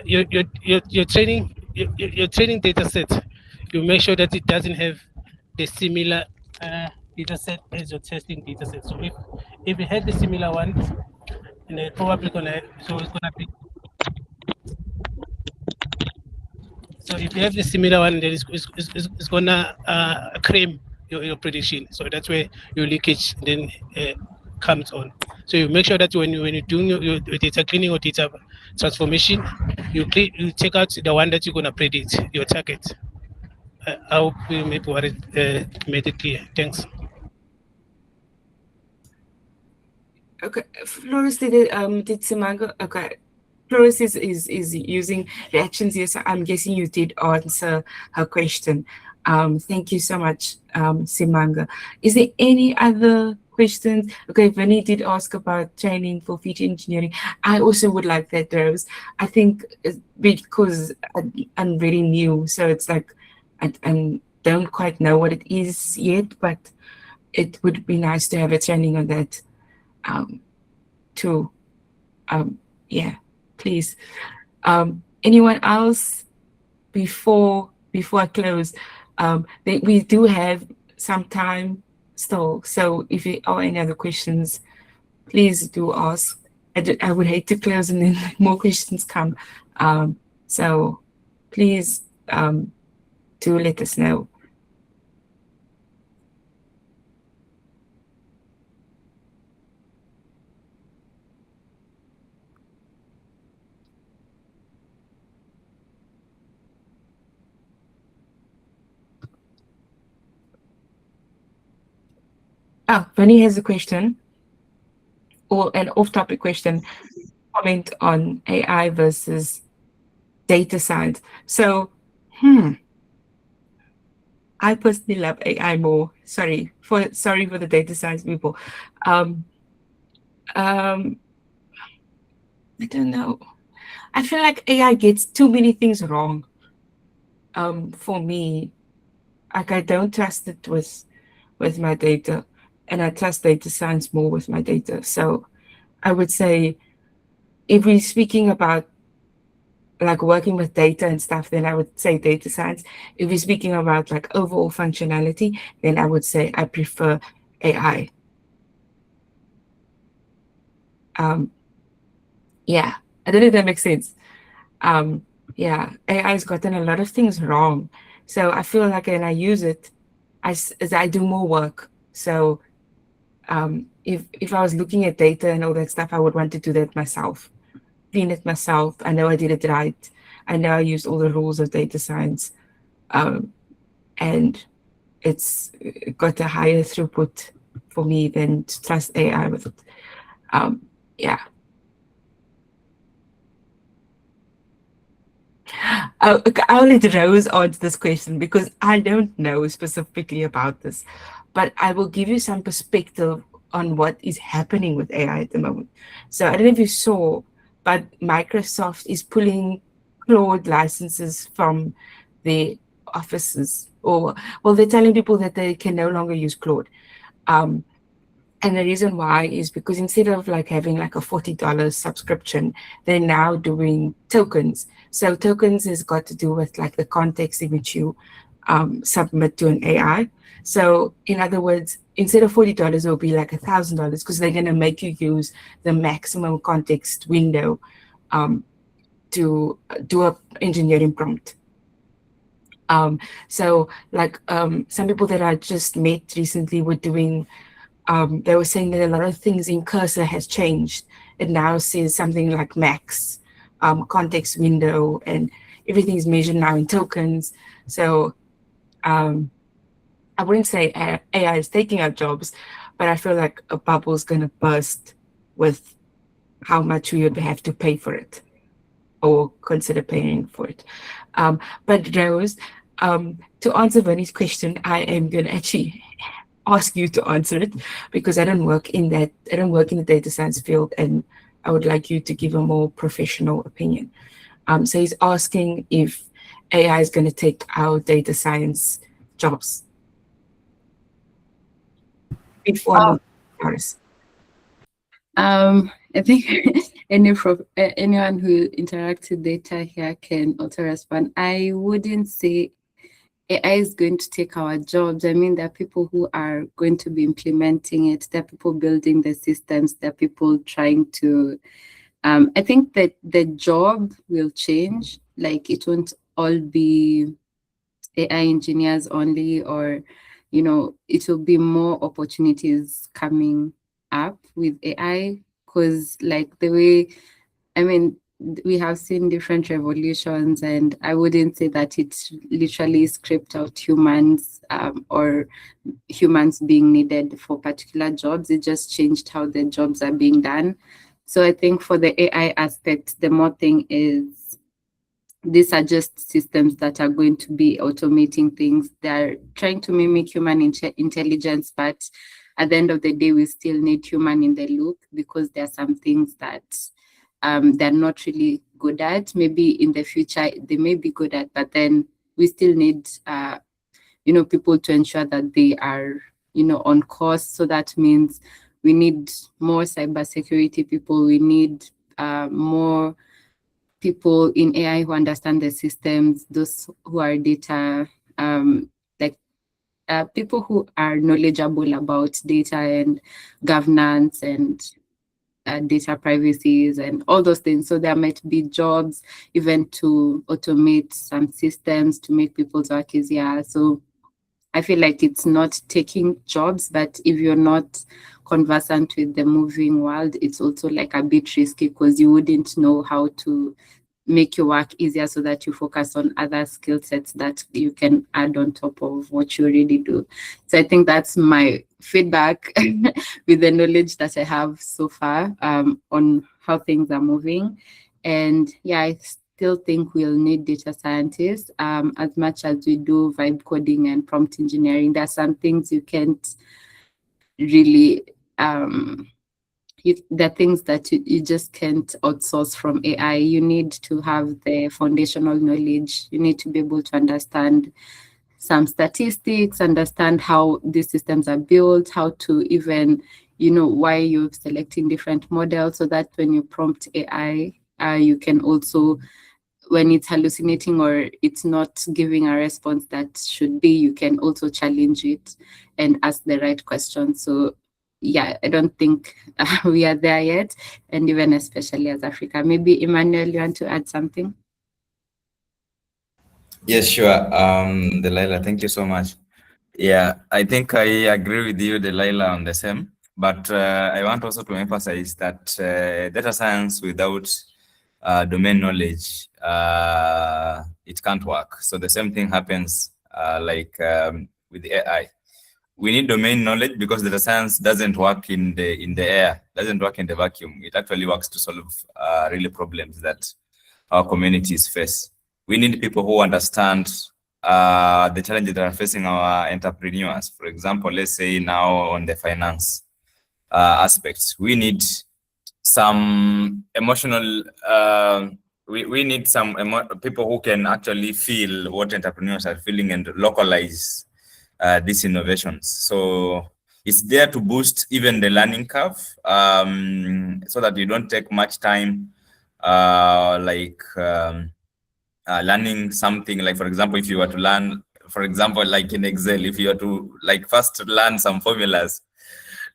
your training data set, you make sure that it doesn't have the similar data set as your testing data set. So if it had the similar one, and it's probably gonna be. So if you have the similar one, then it's gonna cream your prediction. So that's where your leakage then comes on. So you make sure that when you're doing your data cleaning or data transformation, you take out the one that you're gonna predict your target. I hope we made it clear. Thanks. Okay, Flores, did Simanga? Okay, Flores is using reactions here, so I'm guessing you did answer her question. Thank you so much, Simanga. Is there any other questions? Okay, Vinny did ask about training for feature engineering. I also would like that, Rose. I think because I'm very new, so it's like I don't quite know what it is yet, but it would be nice to have a training on that. Yeah, please. Anyone else before I close? We do have some time still, so if there are any other questions, please do ask. I would hate to close and then more questions come. So please do let us know. Oh, Vinny has a question, or an off-topic question, comment on AI versus data science. So, I personally love AI more. Sorry for the data science people. Um, I don't know. I feel like AI gets too many things wrong. For me, like I don't trust it with my data, and I trust data science more with my data. So I would say if we're speaking about like working with data and stuff, then I would say data science. If we're speaking about like overall functionality, then I would say I prefer AI. Yeah, I don't know if that makes sense. Yeah, AI has gotten a lot of things wrong. So I feel like when I use it, as I do more work. So if I was looking at data and all that stuff, I would want to do that myself, clean it myself. I know I did it right. I know I used all the rules of data science, and it's got a higher throughput for me than to trust AI with it. Yeah. I'll let Rose answer this question because I don't know specifically about this, but I will give you some perspective on what is happening with AI at the moment. So I don't know if you saw, but Microsoft is pulling Claude licenses from the offices, or well, they're telling people that they can no longer use Claude. And the reason why is because instead of like having like a $40 subscription, they're now doing tokens. So tokens has got to do with like the context in which you submit to an AI. So in other words, instead of $40, it'll be like $1,000 because they're going to make you use the maximum context window to do a engineering prompt. So like some people that I just met recently were doing they were saying that a lot of things in Cursor has changed. It now says something like max, context window, and everything is measured now in tokens. So I wouldn't say AI is taking our jobs, but I feel like a bubble is going to burst with how much we would have to pay for it or consider paying for it. But Rose, to answer Bernie's question, I am going to actually ask you to answer it because I don't work in the data science field, and I would like you to give a more professional opinion. So he's asking if AI is going to take our data science jobs before Paris. I think anyone who interacts with data here can also respond. I wouldn't say AI is going to take our jobs. I mean, there are people who are going to be implementing it. There are people building the systems. There are people trying to, I think that the job will change. Like it won't all be AI engineers only, or, you know, it will be more opportunities coming up with AI because like the way, I mean, we have seen different revolutions, and I wouldn't say that it literally scraped out humans or humans being needed for particular jobs. It just changed how the jobs are being done. So I think for the AI aspect, the more thing is these are just systems that are going to be automating things. They're trying to mimic human intelligence, but at the end of the day, we still need human in the loop because there are some things that they're not really good at. Maybe in the future they may be good at, but then we still need people to ensure that they are on course. So that means we need more cybersecurity people. We need more people in AI who understand the systems, those who are data people who are knowledgeable about data and governance and data privacies and all those things. So there might be jobs even to automate some systems to make people's work easier. So I feel like it's not taking jobs, but if you're not conversant with the moving world, it's also like a bit risky because you wouldn't know how to make your work easier so that you focus on other skill sets that you can add on top of what you already do. So I think that's my feedback with the knowledge that I have so far on how things are moving. And yeah, I still think we'll need data scientists as much as we do vibe coding and prompt engineering. There are some things you can't really the things that you just can't outsource from AI. You need to have the foundational knowledge. You need to be able to understand some statistics, understand how these systems are built, how to even, why you're selecting different models so that when you prompt AI, you can also, when it's hallucinating or it's not giving a response that should be, you can also challenge it and ask the right question. So yeah, I don't think we are there yet, and even especially as Africa. Maybe Emmanuel, you want to add something? Yes, sure. Delilah, thank you so much. Yeah, I think I agree with you, Delilah, on the same. But I want also to emphasize that data science without domain knowledge, it can't work. So the same thing happens with the AI. We need domain knowledge because data science doesn't work in the air, doesn't work in the vacuum. It actually works to solve really problems that our communities face. We need people who understand the challenges that are facing our entrepreneurs. For example, let's say now on the finance aspects, we need some emotional, we need some people who can actually feel what entrepreneurs are feeling and localize these innovations. So it's there to boost even the learning curve so that you don't take much time learning something. Like, for example, if you were to learn, for example, like in Excel, if you were to first learn some formulas.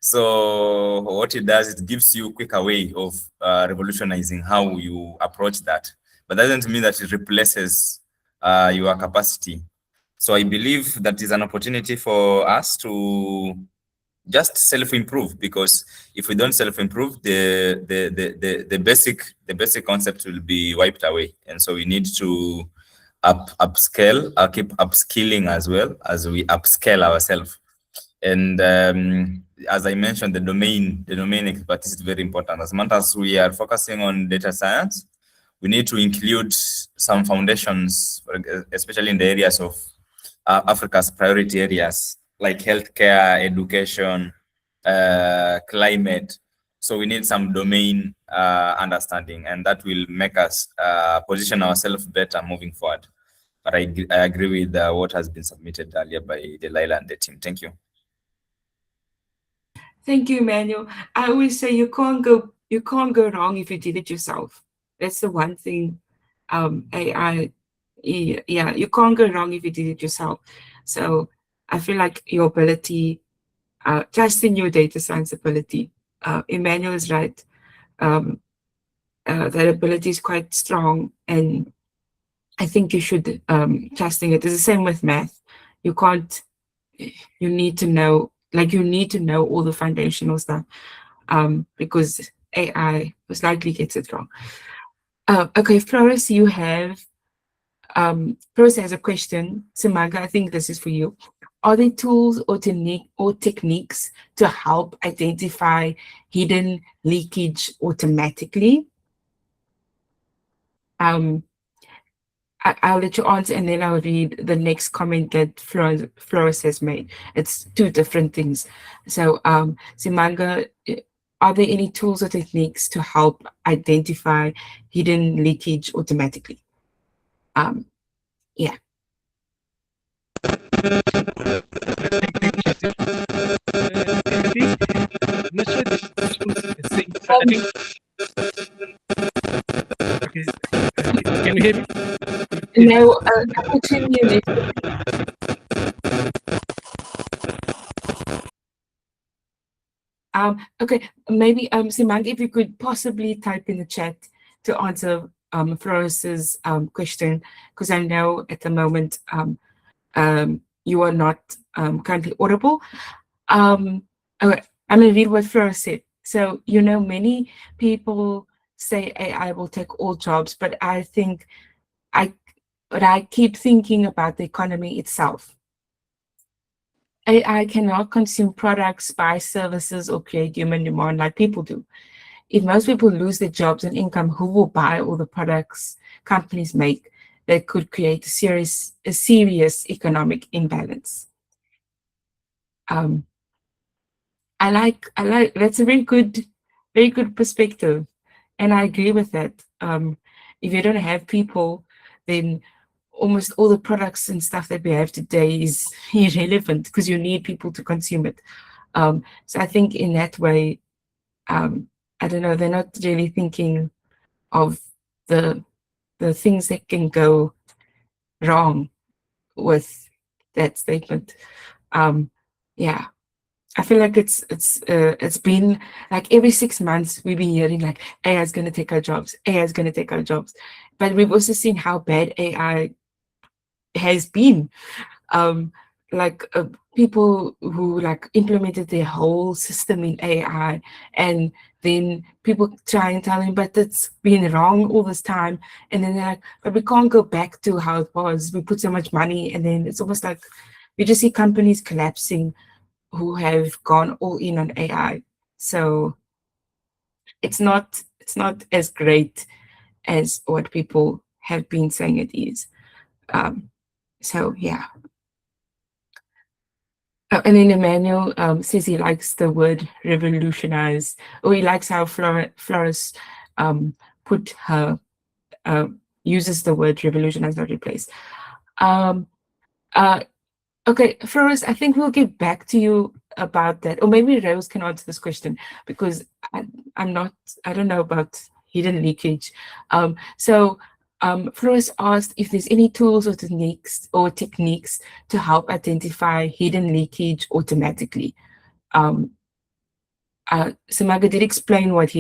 So what it does, it gives you a quicker way of revolutionizing how you approach that. But that doesn't mean that it replaces your capacity. So I believe that is an opportunity for us to just self-improve, because if we don't self-improve, the basic concept will be wiped away. And so we need to upscale, keep upskilling as well as we upscale ourselves. And as I mentioned, the domain expertise is very important. As much as we are focusing on data science, we need to include some foundations, especially in the areas of Africa's priority areas like healthcare, education, climate. So we need some domain understanding, and that will make us position ourselves better moving forward. But I agree with what has been submitted earlier by Delilah and the team. Thank you. Thank you, Emmanuel. I always say you can't go wrong if you did it yourself. That's the one thing. AI, yeah, you can't go wrong if you did it yourself. So I feel like your ability, trusting your data science ability. Emmanuel is right. That ability is quite strong, and I think you should trusting it. It's the same with math. You can't. You need to know. You need to know all the foundational stuff, because AI most likely gets it wrong. Okay, Flores, you have. Flores has a question. Simanga, I think this is for you. Are there tools or techniques to help identify hidden leakage automatically? I'll let you answer, and then I'll read the next comment that Flores has made. It's two different things. So, Simanga, are there any tools or techniques to help identify hidden leakage automatically? Yeah. Okay. Can you hear me? No, unfortunately, Okay, maybe Simang, if you could possibly type in the chat to answer Floris's question, because I know at the moment you are not currently audible. Okay, I'm gonna read what Floris said. So, you know, many people say AI will take all jobs, but I think I keep thinking about the economy itself. AI cannot consume products, buy services, or create human demand like people do. If most people lose their jobs and income, who will buy all the products companies make? That could create a serious economic imbalance. I like that's a very good perspective, and I agree with that. If you don't have people, then almost all the products and stuff that we have today is irrelevant because you need people to consume it. So I think in that way, I don't know, they're not really thinking of the things that can go wrong with that statement. Yeah, I feel like it's been like every 6 months we've been hearing like AI is going to take our jobs, AI is going to take our jobs, but we've also seen how bad AI has been. Like people who like implemented their whole system in AI, and then people try and tell them, but it's been wrong all this time, and then they're like, but we can't go back to how it was. We put so much money, and then it's almost like we just see companies collapsing who have gone all in on AI. So it's not as great as what people have been saying it is. So yeah. And then Emmanuel says he likes the word revolutionize, or he likes how Floris put her, uses the word revolutionize, not replace. Okay, Floris, I think we'll get back to you about that, or maybe Rose can answer this question because I don't know about hidden leakage. Floris asked if there's any tools or techniques to help identify hidden leakage automatically. Samaga did explain what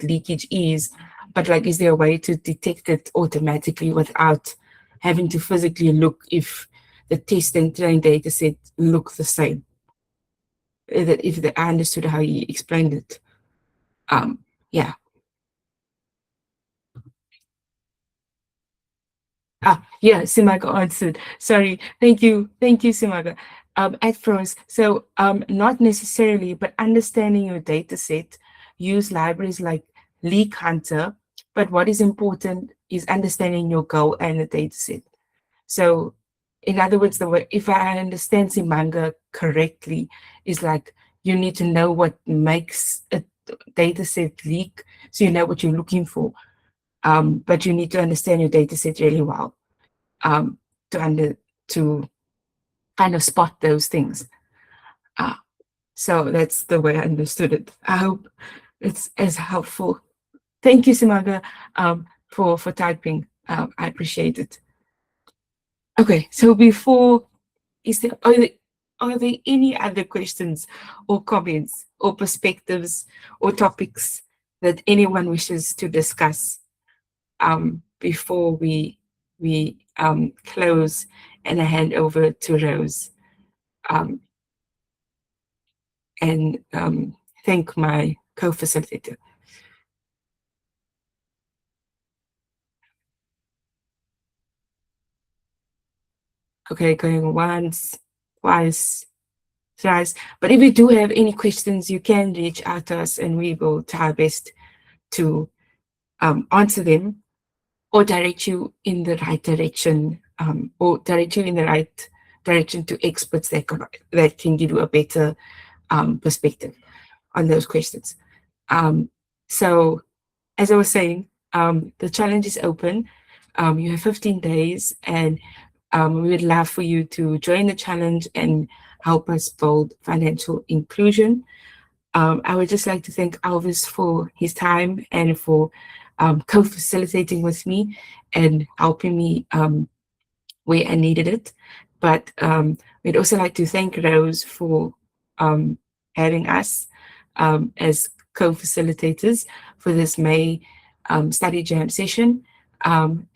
leakage is, but like, is there a way to detect it automatically without having to physically look if the test and trained data set look the same? If I understood how you explained it. Yeah. Yeah, Simaga answered. Sorry. Thank you, Simaga. At first, so not necessarily, but understanding your data set, use libraries like Leak Hunter, but what is important is understanding your goal and the data set. So in other words, if I understand Simanga correctly, is like you need to know what makes a data set leak, so you know what you're looking for. But you need to understand your data set really well to kind of spot those things. So that's the way I understood it. I hope it's as helpful. Thank you, Simaga, for typing. I appreciate it. Okay, so are there any other questions or comments or perspectives or topics that anyone wishes to discuss before we close and I hand over to Rose and thank my co-facilitator. Okay, going once, twice, thrice. But if you do have any questions, you can reach out to us and we will try our best to answer them or direct you in the right direction, to experts that can give you a better perspective on those questions. So as I was saying, the challenge is open. You have 15 days and we would love for you to join the challenge and help us build financial inclusion. I would just like to thank Alvis for his time and for co-facilitating with me and helping me where I needed it. But we'd also like to thank Rose for having us as co-facilitators for this May study jam session. And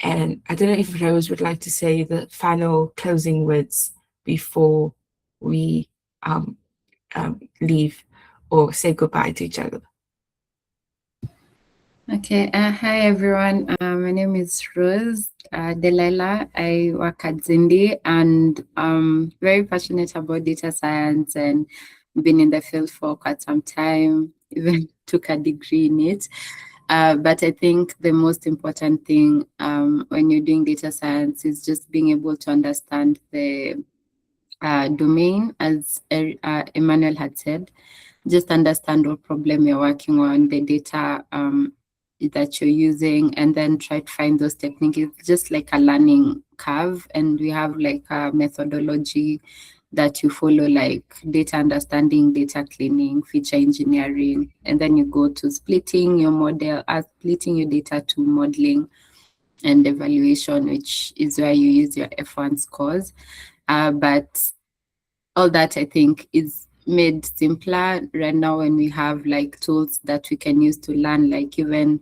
I don't know if Rose would like to say the final closing words before we leave or say goodbye to each other. Okay, hi everyone. My name is Rose Delilah. I work at Zindi and very passionate about data science and been in the field for quite some time, even took a degree in it. But I think the most important thing when you're doing data science is just being able to understand the domain, as Emmanuel had said. Just understand what problem you're working on, the data that you're using, and then try to find those techniques. It's just like a learning curve, and we have like a methodology that you follow, like data understanding, data cleaning, feature engineering, and then you go to splitting your model, splitting your data to modeling and evaluation, which is where you use your F1 scores. But all that I think is made simpler right now when we have like tools that we can use to learn, like even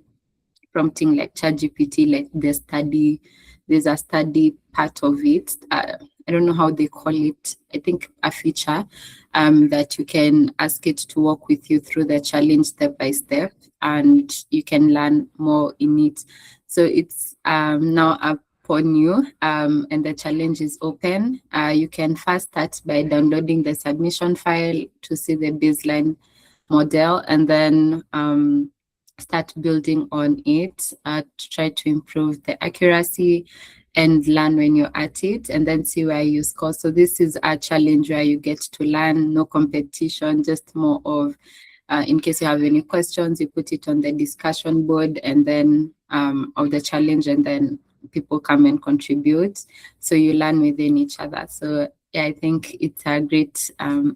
prompting like ChatGPT, like there's a study part of it. I don't know how they call it. I think a feature that you can ask it to walk with you through the challenge step by step, and you can learn more in it. So it's now upon you, and the challenge is open. You can first start by downloading the submission file to see the baseline model, and then start building on it to try to improve the accuracy and learn when you're at it, and then see where you score. So this is a challenge where you get to learn, no competition, just more of in case you have any questions, you put it on the discussion board and then of the challenge, and then people come and contribute. So you learn within each other. So yeah, I think it's a great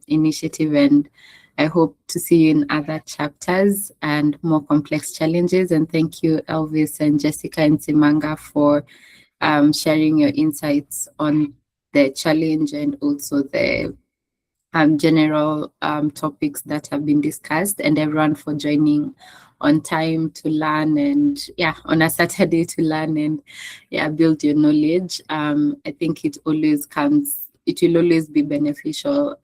initiative, and I hope to see you in other chapters and more complex challenges. And thank you, Elvis and Jessica and Simanga, for sharing your insights on the challenge and also the general topics that have been discussed, and everyone for joining on time to learn, and yeah, on a Saturday to learn and yeah, build your knowledge. I think it will always be beneficial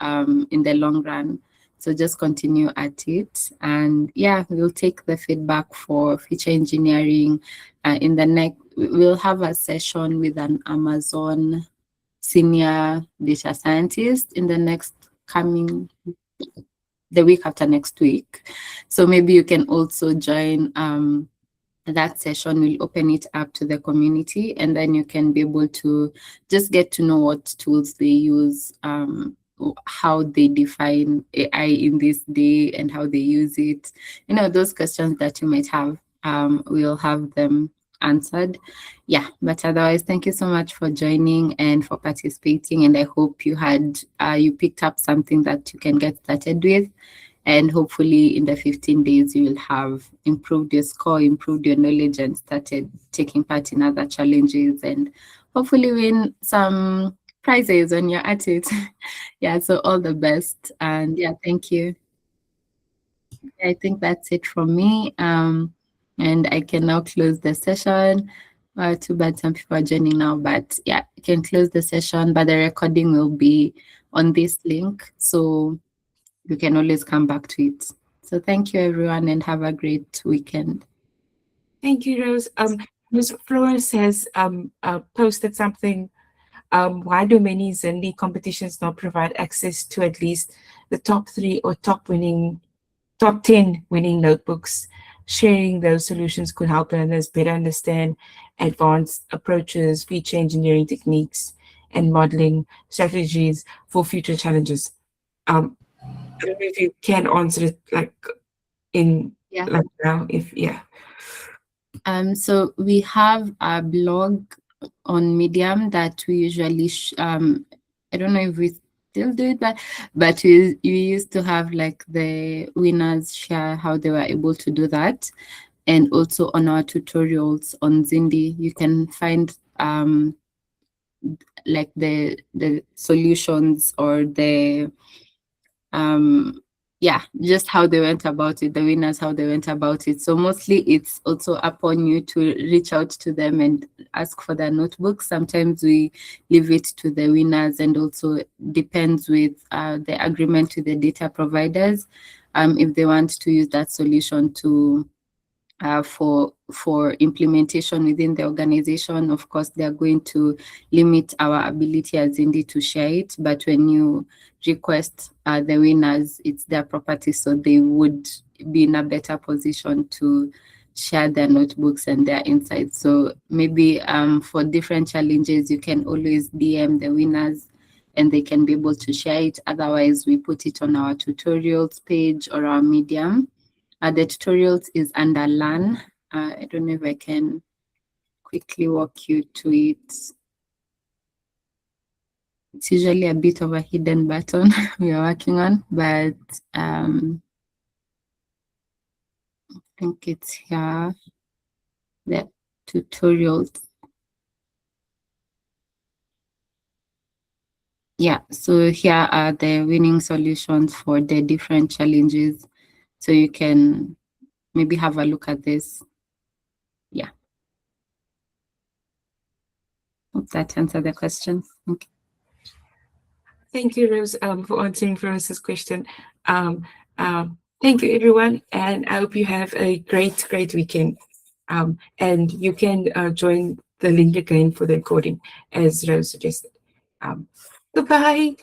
in the long run. So just continue at it, and yeah, we'll take the feedback for feature engineering. In the next, we'll have a session with an Amazon senior data scientist in the next the week after next week. So maybe you can also join that session. We'll open it up to the community, and then you can be able to just get to know what tools they use, how they define AI in this day and how they use it. You know, those questions that you might have, we'll have them answered. Yeah, but otherwise, thank you so much for joining and for participating. And I hope you picked up something that you can get started with. And hopefully in the 15 days, you will have improved your score, improved your knowledge, and started taking part in other challenges, and hopefully win some prizes when you're at it. Yeah, so all the best. And yeah, thank you. I think that's it from me. And I can now close the session. Too bad some people are joining now, but yeah, you can close the session, but the recording will be on this link, so you can always come back to it. So thank you, everyone, and have a great weekend. Thank you, Rose. Ms. Florence has posted something. Why do many Zindi competitions not provide access to at least the top 3 or top 10 winning notebooks? Sharing those solutions could help learners better understand advanced approaches, feature engineering techniques, and modeling strategies for future challenges. I don't know if you can answer it like now, So we have a blog on Medium that we usually I don't know if we still do it, but we used to have like the winners share how they were able to do that. And also on our tutorials on Zindi, you can find like the solutions or the yeah, just how they went about it, the winners, how they went about it. So mostly it's also upon you to reach out to them and ask for their notebooks. Sometimes we leave it to the winners, and also depends with the agreement with the data providers, if they want to use that solution to for implementation within the organization. Of course, they are going to limit our ability as Zindi to share it, but when you request the winners, it's their property, so they would be in a better position to share their notebooks and their insights. So maybe for different challenges, you can always DM the winners and they can be able to share it. Otherwise, we put it on our tutorials page or our Medium. The tutorials is under Learn. I don't know if I can quickly walk you to it. It's usually a bit of a hidden button we are working on, but I think it's here, the tutorials. Yeah, so here are the winning solutions for the different challenges. So you can maybe have a look at this. Yeah. Hope that answered the question. Okay. Thank you, Rose, for answering Rose's question. Thank you, everyone, and I hope you have a great weekend. And you can join the link again for the recording, as Rose suggested. Goodbye.